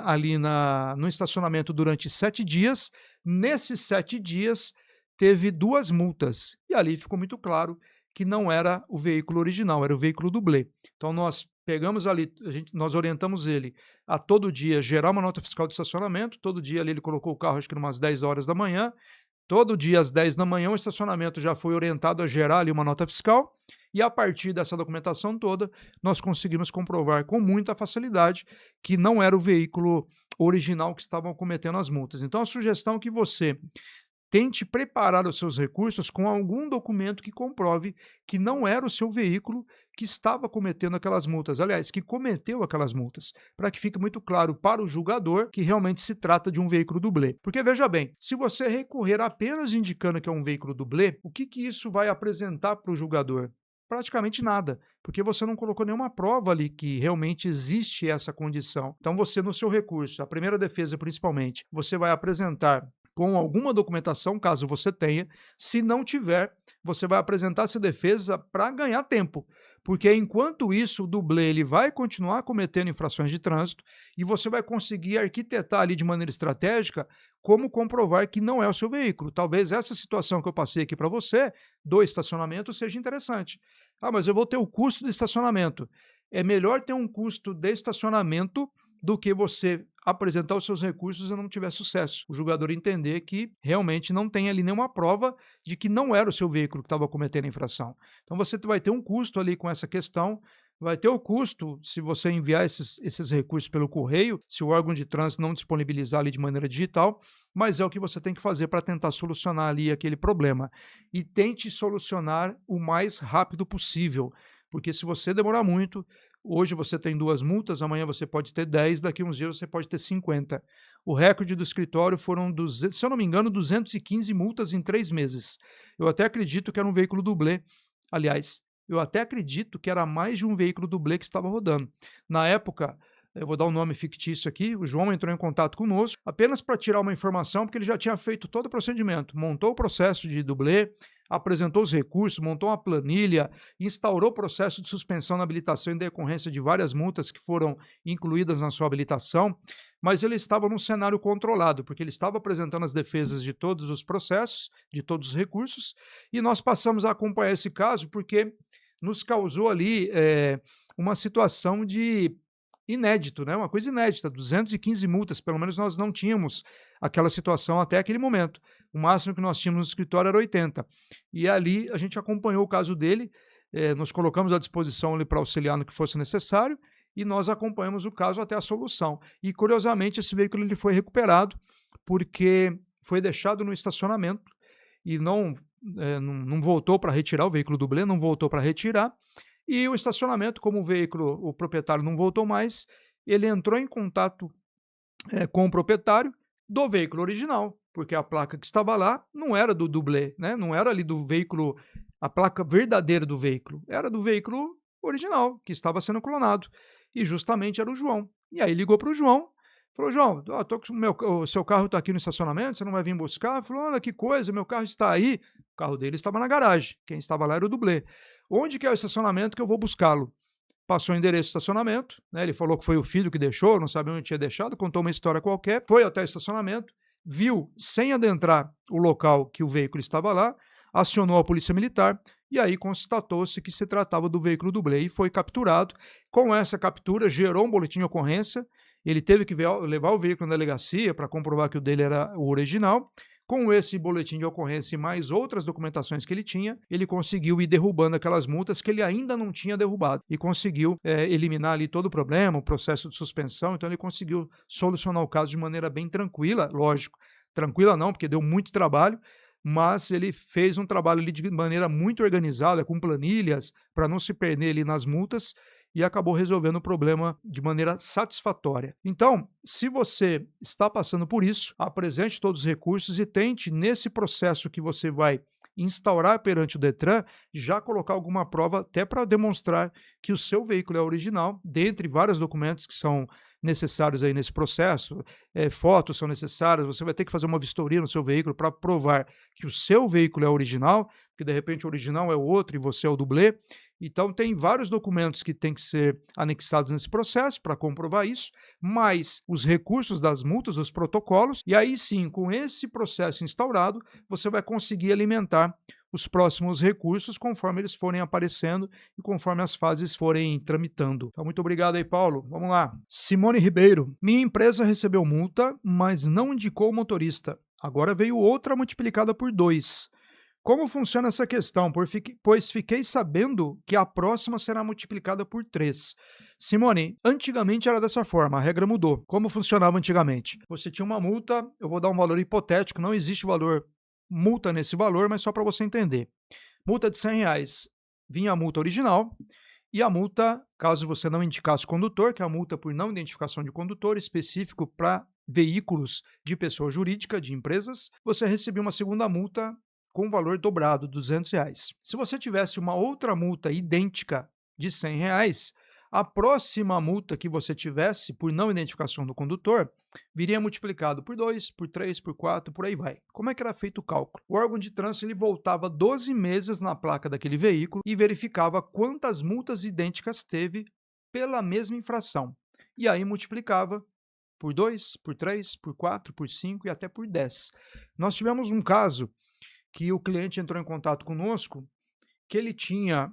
ali no estacionamento durante 7 dias. Nesses 7 dias, teve 2 multas. E ali ficou muito claro que não era o veículo original, era o veículo dublê. Então, nós pegamos ali, nós orientamos ele a todo dia gerar uma nota fiscal de estacionamento. Todo dia ali ele colocou o carro, acho que umas 10 horas da manhã. Todo dia às 10 da manhã o estacionamento já foi orientado a gerar ali uma nota fiscal. E a partir dessa documentação toda, nós conseguimos comprovar com muita facilidade que não era o veículo original que estavam cometendo as multas. Então, a sugestão é que você tente preparar os seus recursos com algum documento que comprove que não era o seu veículo que estava cometendo aquelas multas, aliás, que cometeu aquelas multas, para que fique muito claro para o julgador que realmente se trata de um veículo dublê. Porque veja bem, se você recorrer apenas indicando que é um veículo dublê, o que isso vai apresentar para o julgador? Praticamente nada, porque você não colocou nenhuma prova ali que realmente existe essa condição. Então você, no seu recurso, a primeira defesa principalmente, você vai apresentar com alguma documentação, caso você tenha. Se não tiver, você vai apresentar essa defesa para ganhar tempo, porque enquanto isso o dublê ele vai continuar cometendo infrações de trânsito e você vai conseguir arquitetar ali de maneira estratégica como comprovar que não é o seu veículo. Talvez essa situação que eu passei aqui para você, do estacionamento, seja interessante. Ah, mas eu vou ter o custo do estacionamento. É melhor ter um custo de estacionamento do que você apresentar os seus recursos e não tiver sucesso. O julgador entender que realmente não tem ali nenhuma prova de que não era o seu veículo que estava cometendo a infração. Então você vai ter um custo ali com essa questão, vai ter o custo se você enviar esses recursos pelo correio, se o órgão de trânsito não disponibilizar ali de maneira digital, mas é o que você tem que fazer para tentar solucionar ali aquele problema. E tente solucionar o mais rápido possível, porque se você demorar muito, hoje você tem 2 multas, amanhã você pode ter 10, daqui a uns dias você pode ter 50. O recorde do escritório foram, se eu não me engano, 215 multas em 3 meses. Eu até acredito que era um veículo dublê. Aliás, eu até acredito que era mais de um veículo dublê que estava rodando. Na época, eu vou dar um nome fictício aqui, o João entrou em contato conosco apenas para tirar uma informação, porque ele já tinha feito todo o procedimento, montou o processo de dublê, apresentou os recursos, montou uma planilha, instaurou o processo de suspensão na habilitação em decorrência de várias multas que foram incluídas na sua habilitação, mas ele estava num cenário controlado, porque ele estava apresentando as defesas de todos os processos, de todos os recursos, e nós passamos a acompanhar esse caso porque nos causou ali uma situação de inédito, né? Uma coisa inédita, 215 multas, pelo menos nós não tínhamos aquela situação até aquele momento. O máximo que nós tínhamos no escritório era 80. E ali a gente acompanhou o caso dele, nos colocamos à disposição ali para auxiliar no que fosse necessário e nós acompanhamos o caso até a solução. E curiosamente esse veículo ele foi recuperado porque foi deixado no estacionamento e não voltou para retirar o veículo dublê, não voltou para retirar. E o estacionamento, como o proprietário não voltou mais, ele entrou em contato com o proprietário do veículo original, porque a placa que estava lá não era do dublê, né? Não era ali do veículo, a placa verdadeira do veículo, era do veículo original, que estava sendo clonado. E justamente era o João. E aí ligou para o João, falou: João, o seu carro está aqui no estacionamento, você não vai vir buscar? Falou: olha que coisa, meu carro está aí. O carro dele estava na garagem, quem estava lá era o dublê. Onde que é o estacionamento que eu vou buscá-lo? Passou o endereço do estacionamento, né? Ele falou que foi o filho que deixou, não sabia onde tinha deixado, contou uma história qualquer, foi até o estacionamento, viu, sem adentrar o local que o veículo estava lá, acionou a polícia militar e aí constatou-se que se tratava do veículo dublê e foi capturado. Com essa captura, gerou um boletim de ocorrência, ele teve que levar o veículo na delegacia para comprovar que o dele era o original. Com esse boletim de ocorrência e mais outras documentações que ele tinha, ele conseguiu ir derrubando aquelas multas que ele ainda não tinha derrubado e conseguiu eliminar ali todo o problema, o processo de suspensão. Então ele conseguiu solucionar o caso de maneira bem tranquila, lógico. Tranquila não, porque deu muito trabalho, mas ele fez um trabalho ali de maneira muito organizada, com planilhas, para não se perder ali nas multas, e acabou resolvendo o problema de maneira satisfatória. Então, se você está passando por isso, apresente todos os recursos e tente, nesse processo que você vai instaurar perante o Detran, já colocar alguma prova até para demonstrar que o seu veículo é original, dentre vários documentos que são necessários aí nesse processo, fotos são necessárias, você vai ter que fazer uma vistoria no seu veículo para provar que o seu veículo é original, que de repente o original é o outro e você é o dublê. Então tem vários documentos que têm que ser anexados nesse processo para comprovar isso, mais os recursos das multas, os protocolos, e aí sim, com esse processo instaurado, você vai conseguir alimentar os próximos recursos conforme eles forem aparecendo e conforme as fases forem tramitando. Então, muito obrigado aí, Paulo. Vamos lá. Simone Ribeiro. Minha empresa recebeu multa, mas não indicou o motorista. Agora veio outra multiplicada por 2. Como funciona essa questão? Pois fiquei sabendo que a próxima será multiplicada por 3. Simone, antigamente era dessa forma, a regra mudou. Como funcionava antigamente? Você tinha uma multa, eu vou dar um valor hipotético, não existe valor multa nesse valor, mas só para você entender. Multa de R$ 100, vinha a multa original e a multa, caso você não indicasse o condutor, que é a multa por não identificação de condutor, específico para veículos de pessoa jurídica, de empresas, você recebia uma segunda multa com valor dobrado, R$ 200. Se você tivesse uma outra multa idêntica de R$ 100, a próxima multa que você tivesse por não identificação do condutor viria multiplicado por 2, por 3, por 4, por aí vai. Como é que era feito o cálculo? O órgão de trânsito ele voltava 12 meses na placa daquele veículo e verificava quantas multas idênticas teve pela mesma infração. E aí multiplicava por 2, por 3, por 4, por 5 e até por 10. Nós tivemos um caso que o cliente entrou em contato conosco, que ele tinha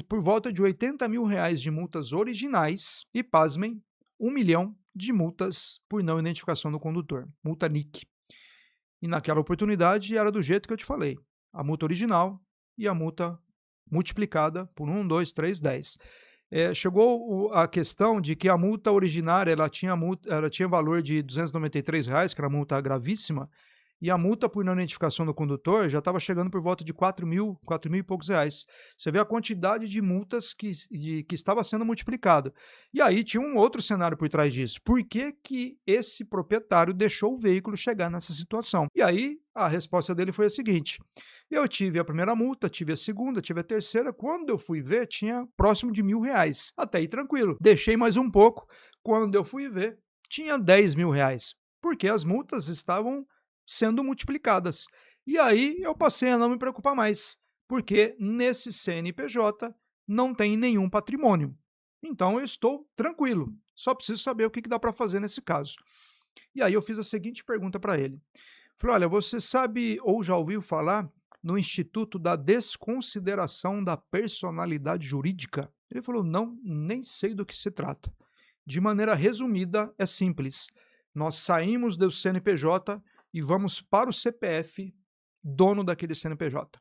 por volta de R$ 80 mil de multas originais e, pasmem, 1 milhão de multas por não identificação do condutor, multa NIC. E naquela oportunidade era do jeito que eu te falei, a multa original e a multa multiplicada por 1, 2, 3, 10. Chegou a questão de que a multa originária ela tinha valor de R$ 293, que era uma multa gravíssima, e a multa por não identificação do condutor já estava chegando por volta de R$ 4 mil e poucos reais. Você vê a quantidade de multas que estava sendo multiplicado. E aí tinha um outro cenário por trás disso. Por que que esse proprietário deixou o veículo chegar nessa situação? E aí a resposta dele foi a seguinte: eu tive a primeira multa, tive a segunda, tive a terceira. Quando eu fui ver, tinha próximo de R$ 1.000. Até aí tranquilo. Deixei mais um pouco. Quando eu fui ver, tinha R$ 10 mil. Porque as multas estavam sendo multiplicadas. E aí eu passei a não me preocupar mais, porque nesse CNPJ não tem nenhum patrimônio. Então eu estou tranquilo, só preciso saber o que dá para fazer nesse caso. E aí eu fiz a seguinte pergunta para ele. Falei, olha, você sabe ou já ouviu falar no Instituto da Desconsideração da Personalidade Jurídica? Ele falou, não, nem sei do que se trata. De maneira resumida, é simples. Nós saímos do CNPJ e vamos para o CPF, dono daquele CNPJ.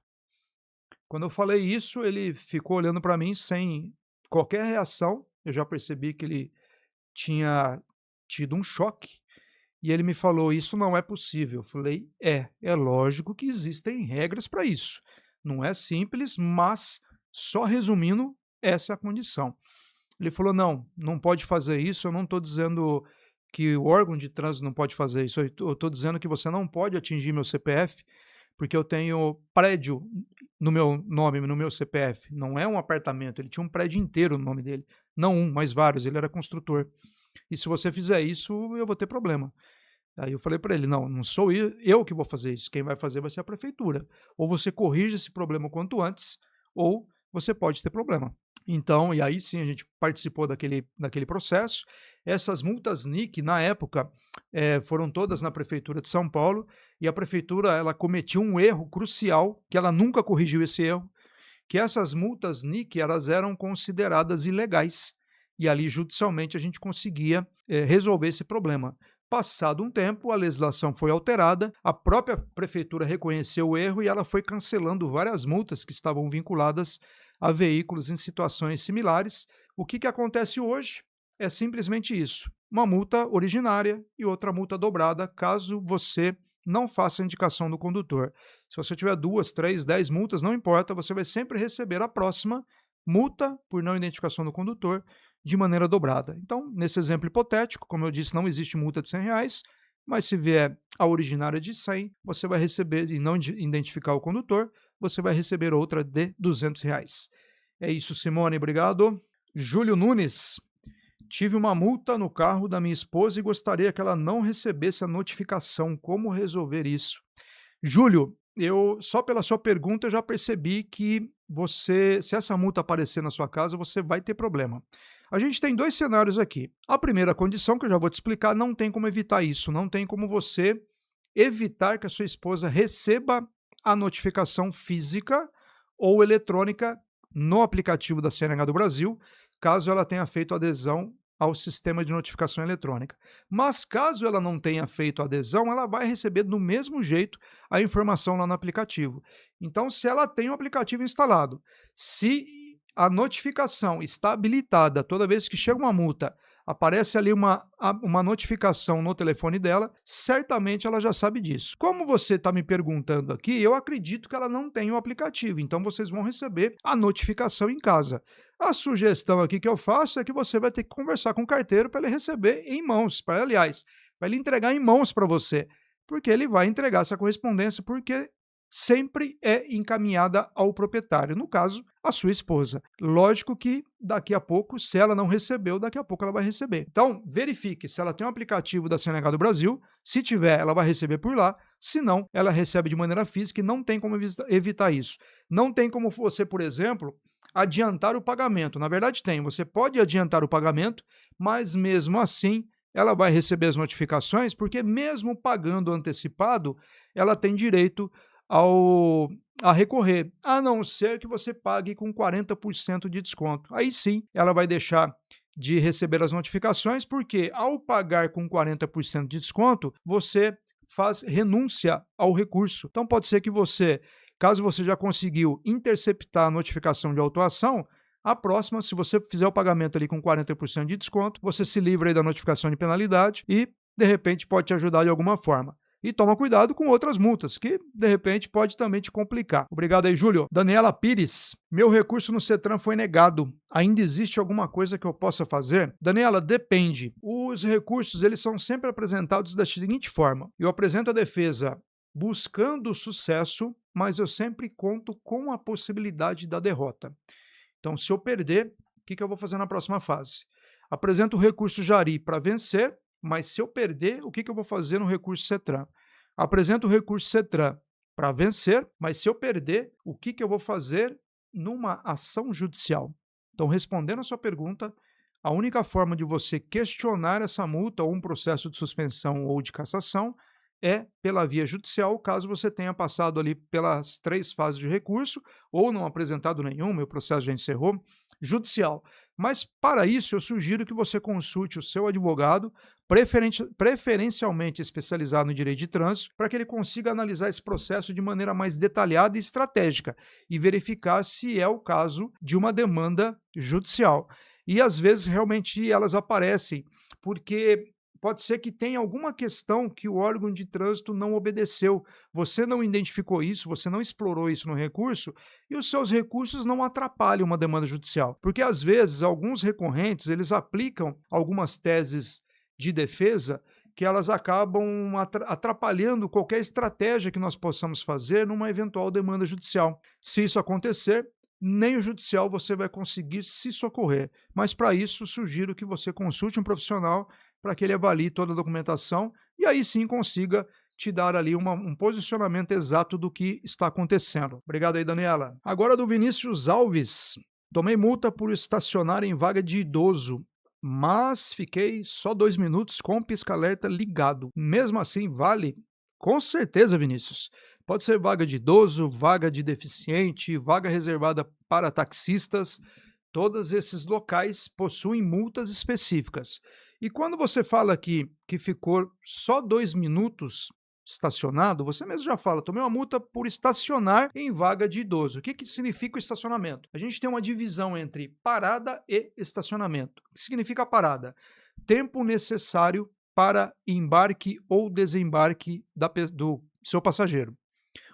Quando eu falei isso, ele ficou olhando para mim sem qualquer reação. Eu já percebi que ele tinha tido um choque. E ele me falou, isso não é possível. Eu falei, é lógico que existem regras para isso. Não é simples, mas, só resumindo, essa é a condição. Ele falou, não pode fazer isso, eu não estou dizendo que o órgão de trânsito não pode fazer isso, eu estou dizendo que você não pode atingir meu CPF, porque eu tenho prédio no meu nome, no meu CPF, não é um apartamento, ele tinha um prédio inteiro no nome dele, não um, mas vários, ele era construtor. E se você fizer isso, eu vou ter problema. Aí eu falei para ele, não sou eu que vou fazer isso, quem vai fazer vai ser a prefeitura. Ou você corrige esse problema o quanto antes, ou você pode ter problema. Então, e aí sim a gente participou daquele processo. Essas multas NIC, na época, foram todas na Prefeitura de São Paulo, e a Prefeitura ela cometeu um erro crucial, que ela nunca corrigiu esse erro, que essas multas NIC elas eram consideradas ilegais, e ali judicialmente a gente conseguia resolver esse problema. Passado um tempo, a legislação foi alterada, a própria prefeitura reconheceu o erro e ela foi cancelando várias multas que estavam vinculadas a veículos em situações similares. O que acontece hoje é simplesmente isso: uma multa originária e outra multa dobrada, caso você não faça a indicação do condutor. Se você tiver 2, 3, 10 multas, não importa, você vai sempre receber a próxima multa por não identificação do condutor de maneira dobrada. Então, nesse exemplo hipotético, como eu disse, não existe multa de R$ 100, mas se vier a originária de 100, você vai receber, e não identificar o condutor, você vai receber outra de R$ 200. É isso, Simone, obrigado. Júlio Nunes: tive uma multa no carro da minha esposa e gostaria que ela não recebesse a notificação. Como resolver isso? Júlio, eu só pela sua pergunta eu já percebi que você, se essa multa aparecer na sua casa, você vai ter problema. A gente tem 2 cenários aqui. A primeira condição, que eu já vou te explicar, não tem como evitar isso, não tem como você evitar que a sua esposa receba a notificação física ou eletrônica no aplicativo da CNH do Brasil, caso ela tenha feito adesão ao sistema de notificação eletrônica. Mas caso ela não tenha feito adesão, ela vai receber do mesmo jeito a informação lá no aplicativo. Então, se ela tem o aplicativo instalado, se a notificação está habilitada toda vez que chega uma multa, aparece ali uma notificação no telefone dela, certamente ela já sabe disso. Como você está me perguntando aqui, eu acredito que ela não tem o aplicativo, então vocês vão receber a notificação em casa. A sugestão aqui que eu faço é que você vai ter que conversar com o carteiro para ele receber em mãos, aliás, para ele entregar em mãos para você, porque ele vai entregar essa correspondência, porque sempre é encaminhada ao proprietário, no caso, a sua esposa. Lógico que daqui a pouco, se ela não recebeu, daqui a pouco ela vai receber. Então, verifique se ela tem um aplicativo da CNH do Brasil. Se tiver, ela vai receber por lá. Se não, ela recebe de maneira física e não tem como evitar isso. Não tem como você, por exemplo, adiantar o pagamento. Na verdade, tem. Você pode adiantar o pagamento, mas mesmo assim, ela vai receber as notificações, porque mesmo pagando antecipado, ela tem direito a recorrer, a não ser que você pague com 40% de desconto. Aí sim, ela vai deixar de receber as notificações, porque ao pagar com 40% de desconto, você faz renúncia ao recurso. Então pode ser que você, caso você já conseguiu interceptar a notificação de autuação, a próxima, se você fizer o pagamento ali com 40% de desconto, você se livra aí da notificação de penalidade e, de repente, pode te ajudar de alguma forma. E toma cuidado com outras multas, que de repente pode também te complicar. Obrigado aí, Júlio. Daniela Pires: meu recurso no CETRAN foi negado. Ainda existe alguma coisa que eu possa fazer? Daniela, depende. Os recursos, eles são sempre apresentados da seguinte forma: eu apresento a defesa buscando o sucesso, mas eu sempre conto com a possibilidade da derrota. Então, se eu perder, o que eu vou fazer na próxima fase? Apresento o recurso Jari para vencer, mas se eu perder, o que eu vou fazer no recurso CETRAN? Apresento o recurso CETRAN para vencer, mas se eu perder, o que eu vou fazer numa ação judicial? Então, respondendo a sua pergunta, a única forma de você questionar essa multa ou um processo de suspensão ou de cassação é pela via judicial, caso você tenha passado ali pelas 3 fases de recurso ou não apresentado nenhum, o processo já encerrou, judicial. Mas para isso eu sugiro que você consulte o seu advogado, preferencialmente especializado em direito de trânsito, para que ele consiga analisar esse processo de maneira mais detalhada e estratégica e verificar se é o caso de uma demanda judicial. E às vezes realmente elas aparecem porque pode ser que tenha alguma questão que o órgão de trânsito não obedeceu. Você não identificou isso, você não explorou isso no recurso, e os seus recursos não atrapalham uma demanda judicial. Porque, às vezes, alguns recorrentes, eles aplicam algumas teses de defesa que elas acabam atrapalhando qualquer estratégia que nós possamos fazer numa eventual demanda judicial. Se isso acontecer, nem o judicial você vai conseguir se socorrer. Mas, para isso, sugiro que você consulte um profissional para que ele avalie toda a documentação e aí sim consiga te dar ali um posicionamento exato do que está acontecendo. Obrigado aí, Daniela. Agora do Vinícius Alves: tomei multa por estacionar em vaga de idoso, mas fiquei só 2 minutos com o pisca-alerta ligado. Mesmo assim, vale? Com certeza, Vinícius. Pode ser vaga de idoso, vaga de deficiente, vaga reservada para taxistas. Todos esses locais possuem multas específicas. E quando você fala aqui que ficou só 2 minutos estacionado, você mesmo já fala: "Tomei uma multa por estacionar em vaga de idoso". O que que significa o estacionamento? A gente tem uma divisão entre parada e estacionamento. O que significa parada? Tempo necessário para embarque ou desembarque do seu passageiro.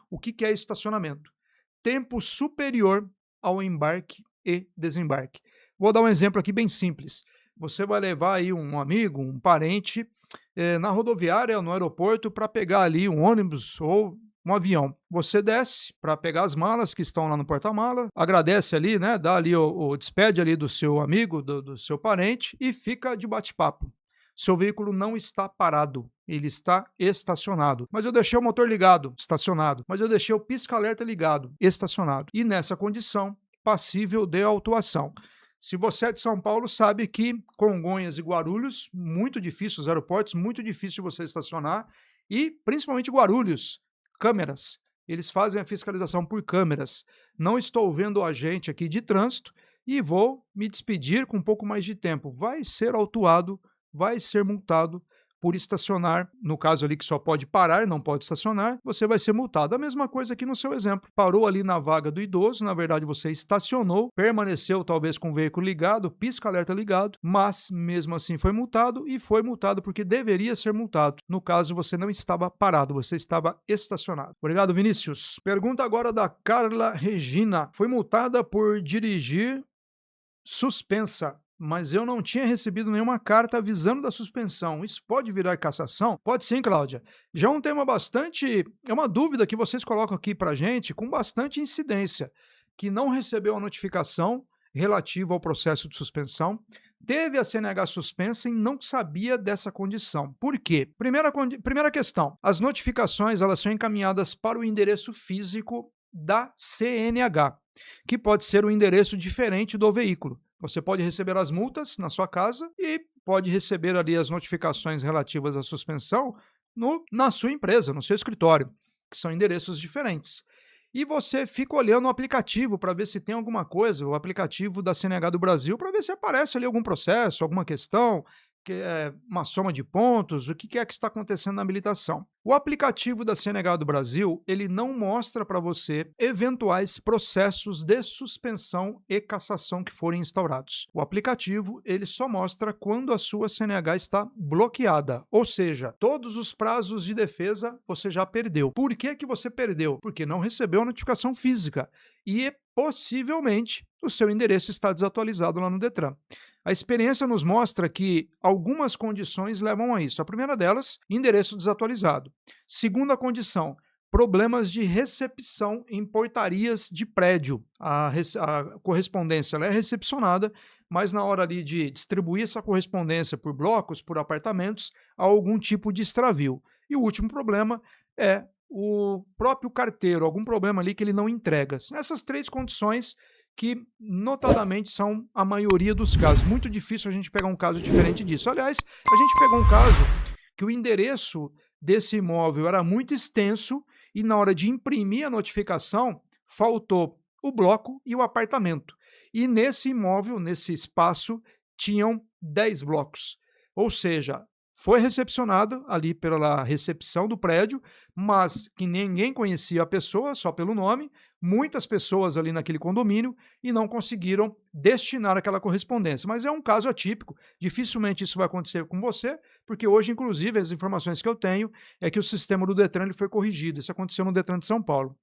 O que que é estacionamento? Tempo superior ao embarque e desembarque. Vou dar um exemplo aqui bem simples. Você vai levar aí um amigo, um parente, na rodoviária ou no aeroporto para pegar ali um ônibus ou um avião. Você desce para pegar as malas que estão lá no porta-mala, agradece ali, né, dá ali o despede ali do seu amigo, do seu parente e fica de bate-papo. Seu veículo não está parado, ele está estacionado. Mas eu deixei o motor ligado, estacionado. Mas eu deixei o pisca-alerta ligado, estacionado. E nessa condição, passível de autuação. Se você é de São Paulo, sabe que Congonhas e Guarulhos, muito difícil, os aeroportos, muito difícil de você estacionar. E principalmente Guarulhos, câmeras. Eles fazem a fiscalização por câmeras. Não estou vendo o agente aqui de trânsito e vou me despedir com um pouco mais de tempo. Vai ser autuado, vai ser multado por estacionar, no caso ali que só pode parar, não pode estacionar, você vai ser multado. A mesma coisa aqui no seu exemplo. Parou ali na vaga do idoso, na verdade você estacionou, permaneceu talvez com o veículo ligado, pisca-alerta ligado, mas mesmo assim foi multado e foi multado porque deveria ser multado. No caso, você não estava parado, você estava estacionado. Obrigado, Vinícius. Pergunta agora da Carla Regina. Foi multada por dirigir suspensa, mas eu não tinha recebido nenhuma carta avisando da suspensão. Isso pode virar cassação? Pode sim, Cláudia. Já é um tema bastante. É uma dúvida que vocês colocam aqui para gente com bastante incidência, que não recebeu a notificação relativa ao processo de suspensão, teve a CNH suspensa e não sabia dessa condição. Por quê? Primeira questão: as notificações elas são encaminhadas para o endereço físico da CNH, que pode ser um endereço diferente do veículo. Você pode receber as multas na sua casa e pode receber ali as notificações relativas à suspensão na sua empresa, no seu escritório, que são endereços diferentes. E você fica olhando o aplicativo para ver se tem alguma coisa, o aplicativo da CNH do Brasil, para ver se aparece ali algum processo, alguma questão, que é uma soma de pontos, o que é que está acontecendo na habilitação. O aplicativo da CNH do Brasil, ele não mostra para você eventuais processos de suspensão e cassação que forem instaurados. O aplicativo, ele só mostra quando a sua CNH está bloqueada, ou seja, todos os prazos de defesa você já perdeu. Por que que você perdeu? Porque não recebeu a notificação física e possivelmente o seu endereço está desatualizado lá no Detran. A experiência nos mostra que algumas condições levam a isso. A primeira delas, endereço desatualizado. Segunda condição, problemas de recepção em portarias de prédio. A correspondência ela é recepcionada, mas na hora ali de distribuir essa correspondência por blocos, por apartamentos, há algum tipo de extravio. E o último problema é o próprio carteiro, algum problema ali que ele não entrega. Essas três condições que notadamente são a maioria dos casos. Muito difícil a gente pegar um caso diferente disso. Aliás, a gente pegou um caso que o endereço desse imóvel era muito extenso e na hora de imprimir a notificação, faltou o bloco e o apartamento. E nesse imóvel, nesse espaço, tinham 10 blocos. Ou seja, foi recepcionado ali pela recepção do prédio, mas que ninguém conhecia a pessoa, só pelo nome, muitas pessoas ali naquele condomínio e não conseguiram destinar aquela correspondência. Mas é um caso atípico, dificilmente isso vai acontecer com você, porque hoje, inclusive, as informações que eu tenho é que o sistema do Detran ele foi corrigido. Isso aconteceu no Detran de São Paulo.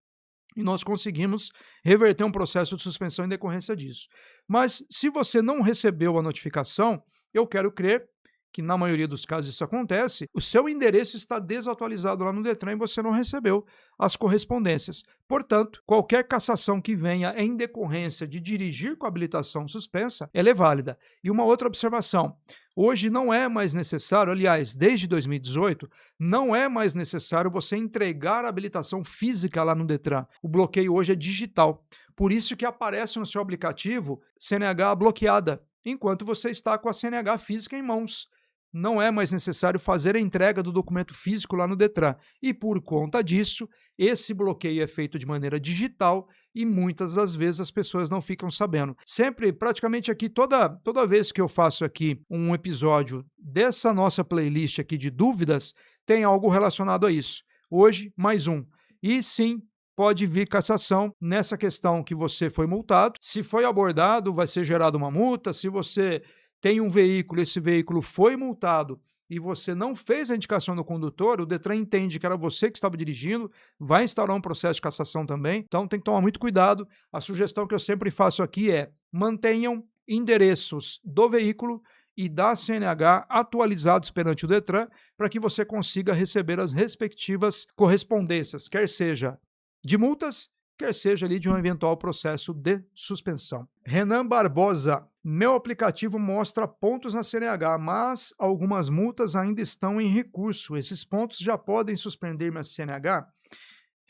E nós conseguimos reverter um processo de suspensão em decorrência disso. Mas se você não recebeu a notificação, eu quero crer que na maioria dos casos isso acontece, o seu endereço está desatualizado lá no Detran e você não recebeu as correspondências. Portanto, qualquer cassação que venha em decorrência de dirigir com habilitação suspensa, ela é válida. E uma outra observação, hoje não é mais necessário, aliás, desde 2018, não é mais necessário você entregar a habilitação física lá no Detran. O bloqueio hoje é digital. Por isso que aparece no seu aplicativo CNH bloqueada, enquanto você está com a CNH física em mãos. não é mais necessário fazer a entrega do documento físico lá no Detran. E por conta disso, esse bloqueio é feito de maneira digital e muitas das vezes as pessoas não ficam sabendo. Sempre, praticamente aqui, toda vez que eu faço aqui um episódio dessa nossa playlist aqui de dúvidas, tem algo relacionado a isso. Hoje, mais um. E sim, pode vir cassação nessa questão que você foi multado. Se foi abordado, vai ser gerada uma multa. Se você tem um veículo, esse veículo foi multado e você não fez a indicação do condutor, o Detran entende que era você que estava dirigindo, vai instaurar um processo de cassação também, então tem que tomar muito cuidado. A sugestão que eu sempre faço aqui é: mantenham endereços do veículo e da CNH atualizados perante o Detran para que você consiga receber as respectivas correspondências, quer seja de multas, quer seja ali de um eventual processo de suspensão. Renan Barbosa: meu aplicativo mostra pontos na CNH, mas algumas multas ainda estão em recurso. Esses pontos já podem suspender minha CNH?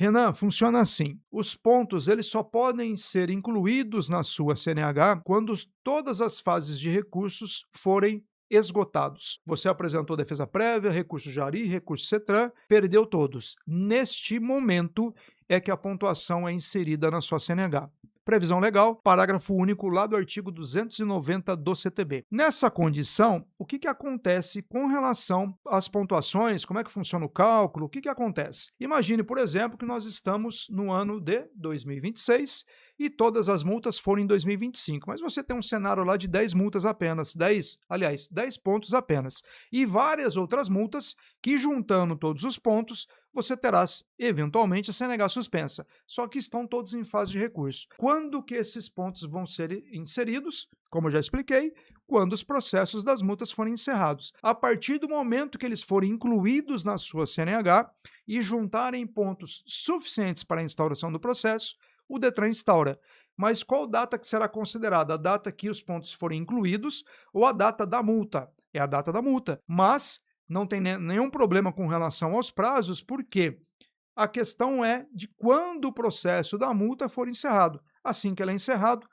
Renan, funciona assim. Os pontos eles só podem ser incluídos na sua CNH quando todas as fases de recursos forem esgotados. Você apresentou defesa prévia, recurso Jari, recurso CETRAN, perdeu todos. Neste momento é que a pontuação é inserida na sua CNH. Previsão legal, parágrafo único lá do artigo 290 do CTB. Nessa condição, o que acontece com relação às pontuações? Como é que funciona o cálculo? O que acontece? Imagine, por exemplo, que nós estamos no ano de 2026 e todas as multas foram em 2025, mas você tem um cenário lá de 10 multas apenas, 10 pontos apenas, e várias outras multas que, juntando todos os pontos, você terá, eventualmente, a CNH suspensa, só que estão todos em fase de recurso. Quando que esses pontos vão ser inseridos? Como eu já expliquei, quando os processos das multas forem encerrados. A partir do momento que eles forem incluídos na sua CNH e juntarem pontos suficientes para a instauração do processo, o Detran instaura. Mas qual data que será considerada? A data que os pontos forem incluídos ou a data da multa? É a data da multa. Mas não tem nenhum problema com relação aos prazos, porque a questão é de quando o processo da multa for encerrado. Assim que ele é encerrado,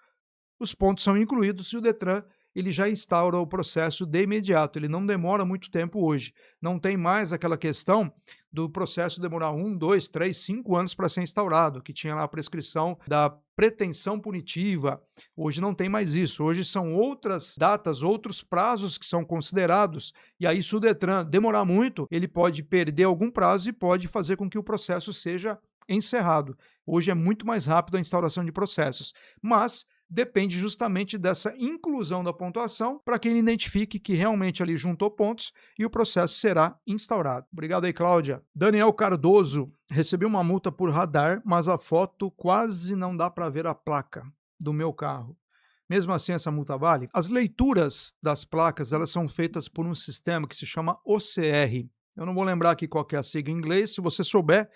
os pontos são incluídos e o Detran ele já instaura o processo de imediato, ele não demora muito tempo hoje. Não tem mais aquela questão do processo demorar 1, 2, 3, 5 anos para ser instaurado, que tinha lá a prescrição da pretensão punitiva. Hoje não tem mais isso, hoje são outras datas, outros prazos que são considerados, e aí se o Detran demorar muito, ele pode perder algum prazo e pode fazer com que o processo seja encerrado. Hoje é muito mais rápido a instauração de processos, mas depende justamente dessa inclusão da pontuação para que ele identifique que realmente ali juntou pontos e o processo será instaurado. Obrigado aí, Cláudia. Daniel Cardoso: recebi uma multa por radar, mas a foto quase não dá para ver a placa do meu carro. Mesmo assim, essa multa vale? As leituras das placas, elas são feitas por um sistema que se chama OCR. Eu não vou lembrar aqui qual que é a sigla em inglês. Se você souber,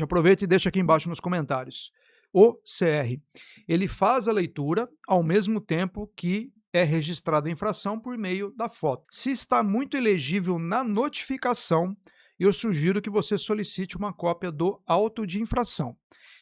aproveita e deixa aqui embaixo nos comentários. OCR. Ele faz a leitura ao mesmo tempo que é registrada a infração por meio da foto. Se está muito ilegível na notificação, eu sugiro que você solicite uma cópia do auto de infração.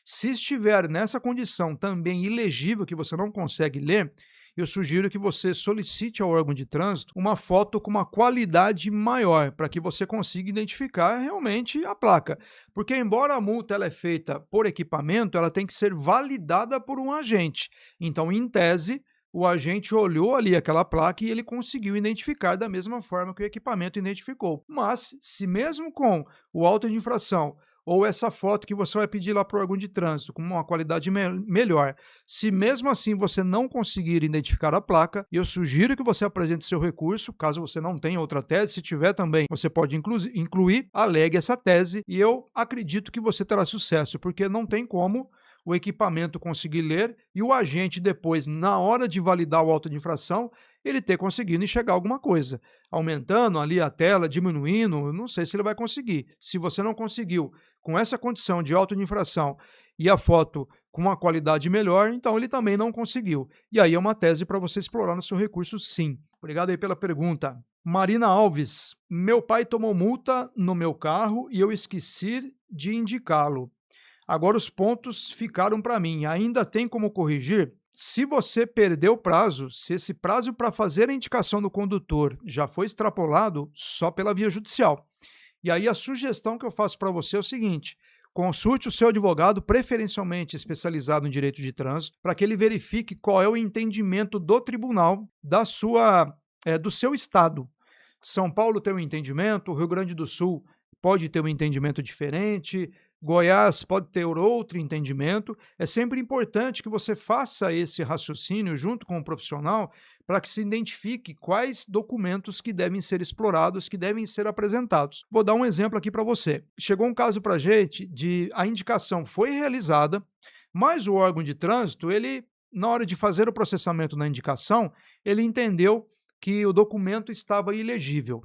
Se estiver nessa condição também ilegível, que você não consegue ler, eu sugiro que você solicite ao órgão de trânsito uma foto com uma qualidade maior, para que você consiga identificar realmente a placa. Porque embora a multa ela é feita por equipamento, ela tem que ser validada por um agente. Então, em tese, o agente olhou ali aquela placa e ele conseguiu identificar da mesma forma que o equipamento identificou. Mas, se mesmo com o auto de infração ou essa foto que você vai pedir lá para o órgão de trânsito com uma qualidade melhor, se mesmo assim você não conseguir identificar a placa, eu sugiro que você apresente seu recurso, caso você não tenha outra tese. Se tiver também, você pode incluir, alegue essa tese e eu acredito que você terá sucesso, porque não tem como o equipamento conseguir ler e o agente depois, na hora de validar o auto de infração, ele ter conseguido enxergar alguma coisa. Aumentando ali a tela, diminuindo, não sei se ele vai conseguir. Se você não conseguiu com essa condição de auto de infração e a foto com uma qualidade melhor, então ele também não conseguiu. E aí é uma tese para você explorar no seu recurso, sim. Obrigado aí pela pergunta. Marina Alves: meu pai tomou multa no meu carro e eu esqueci de indicá-lo. Agora os pontos ficaram para mim. Ainda tem como corrigir? Se você perdeu o prazo, se esse prazo para fazer a indicação do condutor já foi extrapolado, só pela via judicial. E aí a sugestão que eu faço para você é o seguinte: consulte o seu advogado, preferencialmente especializado em direito de trânsito, para que ele verifique qual é o entendimento do tribunal do seu estado. São Paulo tem um entendimento, o Rio Grande do Sul pode ter um entendimento diferente, Goiás pode ter outro entendimento. É sempre importante que você faça esse raciocínio junto com o profissional para que se identifique quais documentos que devem ser explorados, que devem ser apresentados. Vou dar um exemplo aqui para você. Chegou um caso para a gente de a indicação foi realizada, mas o órgão de trânsito, ele, na hora de fazer o processamento na indicação, ele entendeu que o documento estava ilegível.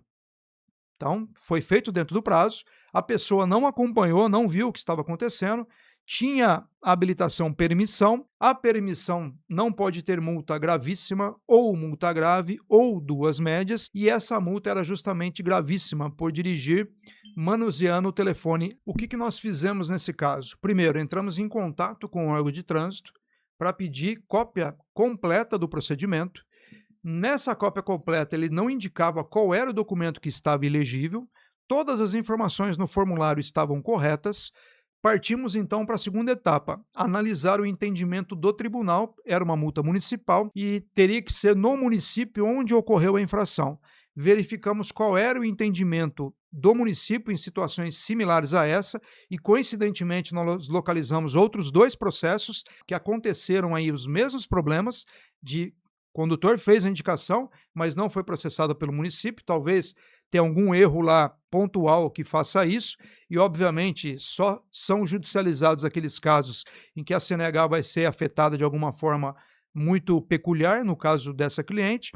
Então, foi feito dentro do prazo, a pessoa não acompanhou, não viu o que estava acontecendo, tinha habilitação permissão, a permissão não pode ter multa gravíssima, ou multa grave, ou duas médias, e essa multa era justamente gravíssima por dirigir manuseando o telefone. O que nós fizemos nesse caso? Primeiro, entramos em contato com o órgão de trânsito para pedir cópia completa do procedimento. Nessa cópia completa, ele não indicava qual era o documento que estava ilegível, todas as informações no formulário estavam corretas. Partimos então para a segunda etapa, analisar o entendimento do tribunal, era uma multa municipal e teria que ser no município onde ocorreu a infração. Verificamos qual era o entendimento do município em situações similares a essa e, coincidentemente, nós localizamos outros dois processos que aconteceram aí os mesmos problemas de condutor fez a indicação, mas não foi processado pelo município, talvez tenha algum erro lá pontual que faça isso, e obviamente só são judicializados aqueles casos em que a CNH vai ser afetada de alguma forma muito peculiar, no caso dessa cliente.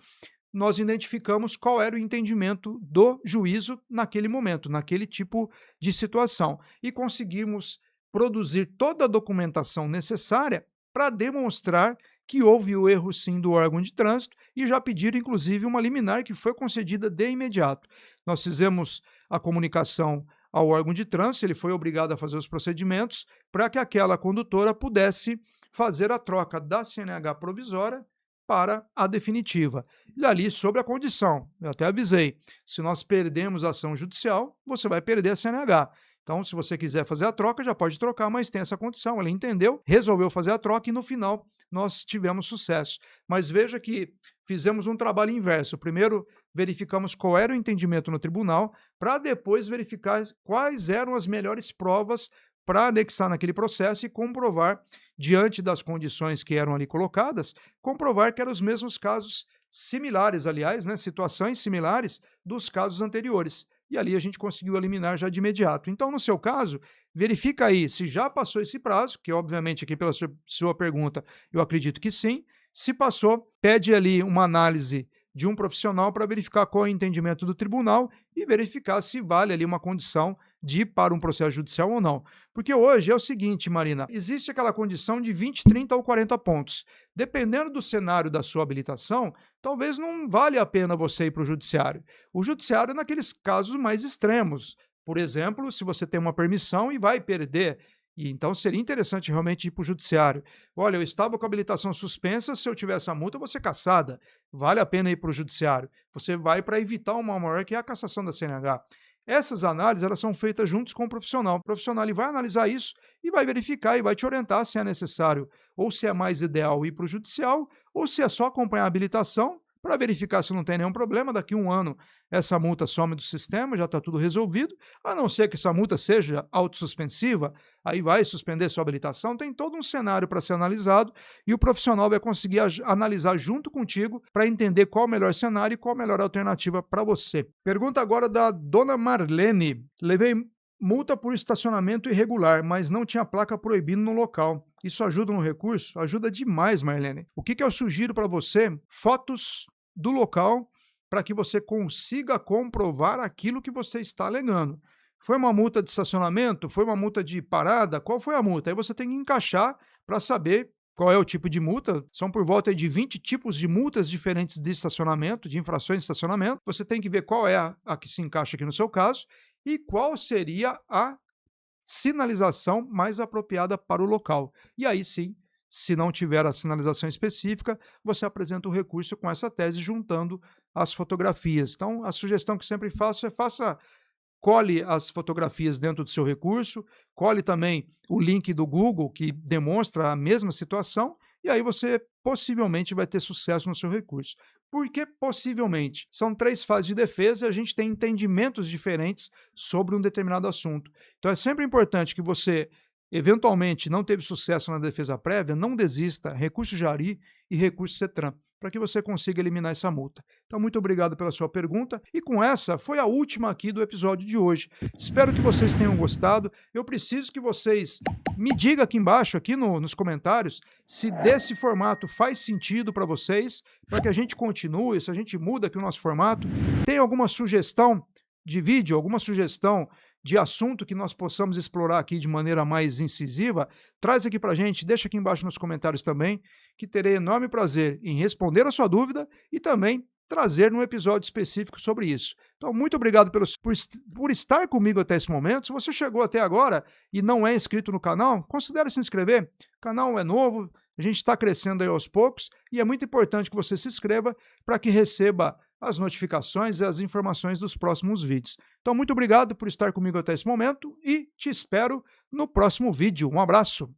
Nós identificamos qual era o entendimento do juízo naquele momento, naquele tipo de situação, e conseguimos produzir toda a documentação necessária para demonstrar que houve o erro sim do órgão de trânsito e já pediram inclusive uma liminar que foi concedida de imediato. Nós fizemos a comunicação ao órgão de trânsito, ele foi obrigado a fazer os procedimentos para que aquela condutora pudesse fazer a troca da CNH provisória para a definitiva. E ali, sobre a condição, eu até avisei, se nós perdemos a ação judicial, você vai perder a CNH. Então, se você quiser fazer a troca, já pode trocar, mas tem essa condição. Ele entendeu, resolveu fazer a troca e no final nós tivemos sucesso. Mas veja que fizemos um trabalho inverso. Primeiro, verificamos qual era o entendimento no tribunal, para depois verificar quais eram as melhores provas para anexar naquele processo e comprovar, diante das condições que eram ali colocadas, comprovar que eram os mesmos casos similares, aliás, né, situações similares dos casos anteriores. E ali a gente conseguiu eliminar já de imediato. Então, no seu caso, verifica aí se já passou esse prazo, que obviamente aqui pela sua pergunta eu acredito que sim. Se passou, pede ali uma análise de um profissional para verificar qual é o entendimento do tribunal e verificar se vale ali uma condição de ir para um processo judicial ou não. Porque hoje é o seguinte, Marina, existe aquela condição de 20, 30 ou 40 pontos. Dependendo do cenário da sua habilitação, talvez não vale a pena você ir para o judiciário. O judiciário é naqueles casos mais extremos. Por exemplo, se você tem uma permissão e vai perder, e então seria interessante realmente ir para o judiciário. Olha, eu estava com a habilitação suspensa, se eu tiver essa multa, eu vou ser cassada. Vale a pena ir para o judiciário. Você vai para evitar uma maior, que é a cassação da CNH. Essas análises elas são feitas juntos com o profissional. O profissional ele vai analisar isso e vai verificar e vai te orientar se é necessário ou se é mais ideal ir para o judicial ou se é só acompanhar a habilitação para verificar se não tem nenhum problema. Daqui a um ano essa multa some do sistema, já está tudo resolvido, a não ser que essa multa seja autossuspensiva, aí vai suspender sua habilitação. Tem todo um cenário para ser analisado e o profissional vai conseguir analisar junto contigo para entender qual o melhor cenário e qual a melhor alternativa para você. Pergunta agora da dona Marlene. Levei multa por estacionamento irregular, mas não tinha placa proibindo no local. Isso ajuda no recurso? Ajuda demais, Marlene. O que eu sugiro para você? Fotos do local para que você consiga comprovar aquilo que você está alegando. Foi uma multa de estacionamento? Foi uma multa de parada? Qual foi a multa? Aí você tem que encaixar para saber qual é o tipo de multa. São por volta de 20 tipos de multas diferentes de estacionamento, de infrações de estacionamento. Você tem que ver qual é a que se encaixa aqui no seu caso e qual seria a sinalização mais apropriada para o local. E aí sim, Se não tiver a sinalização específica, você apresenta o recurso com essa tese juntando as fotografias. Então, a sugestão que sempre faço é colhe as fotografias dentro do seu recurso, colhe também o link do Google que demonstra a mesma situação, e aí você possivelmente vai ter sucesso no seu recurso. Por que possivelmente? São 3 fases de defesa e a gente tem entendimentos diferentes sobre um determinado assunto. Então é sempre importante que você, eventualmente, não teve sucesso na defesa prévia, não desista, recurso Jari e recurso CETRAN, para que você consiga eliminar essa multa. Então, muito obrigado pela sua pergunta. E com essa, foi a última aqui do episódio de hoje. Espero que vocês tenham gostado. Eu preciso que vocês me digam aqui embaixo, aqui nos comentários, se desse formato faz sentido para vocês, para que a gente continue, se a gente muda aqui o nosso formato. Tem alguma sugestão de vídeo, alguma sugestão de assunto que nós possamos explorar aqui de maneira mais incisiva, traz aqui para a gente, deixa aqui embaixo nos comentários também, que terei enorme prazer em responder a sua dúvida e também trazer um episódio específico sobre isso. Então, muito obrigado por estar comigo até esse momento. Se você chegou até agora e não é inscrito no canal, considere se inscrever. O canal é novo, a gente está crescendo aí aos poucos e é muito importante que você se inscreva para que receba as notificações e as informações dos próximos vídeos. Então, muito obrigado por estar comigo até esse momento e te espero no próximo vídeo. Um abraço!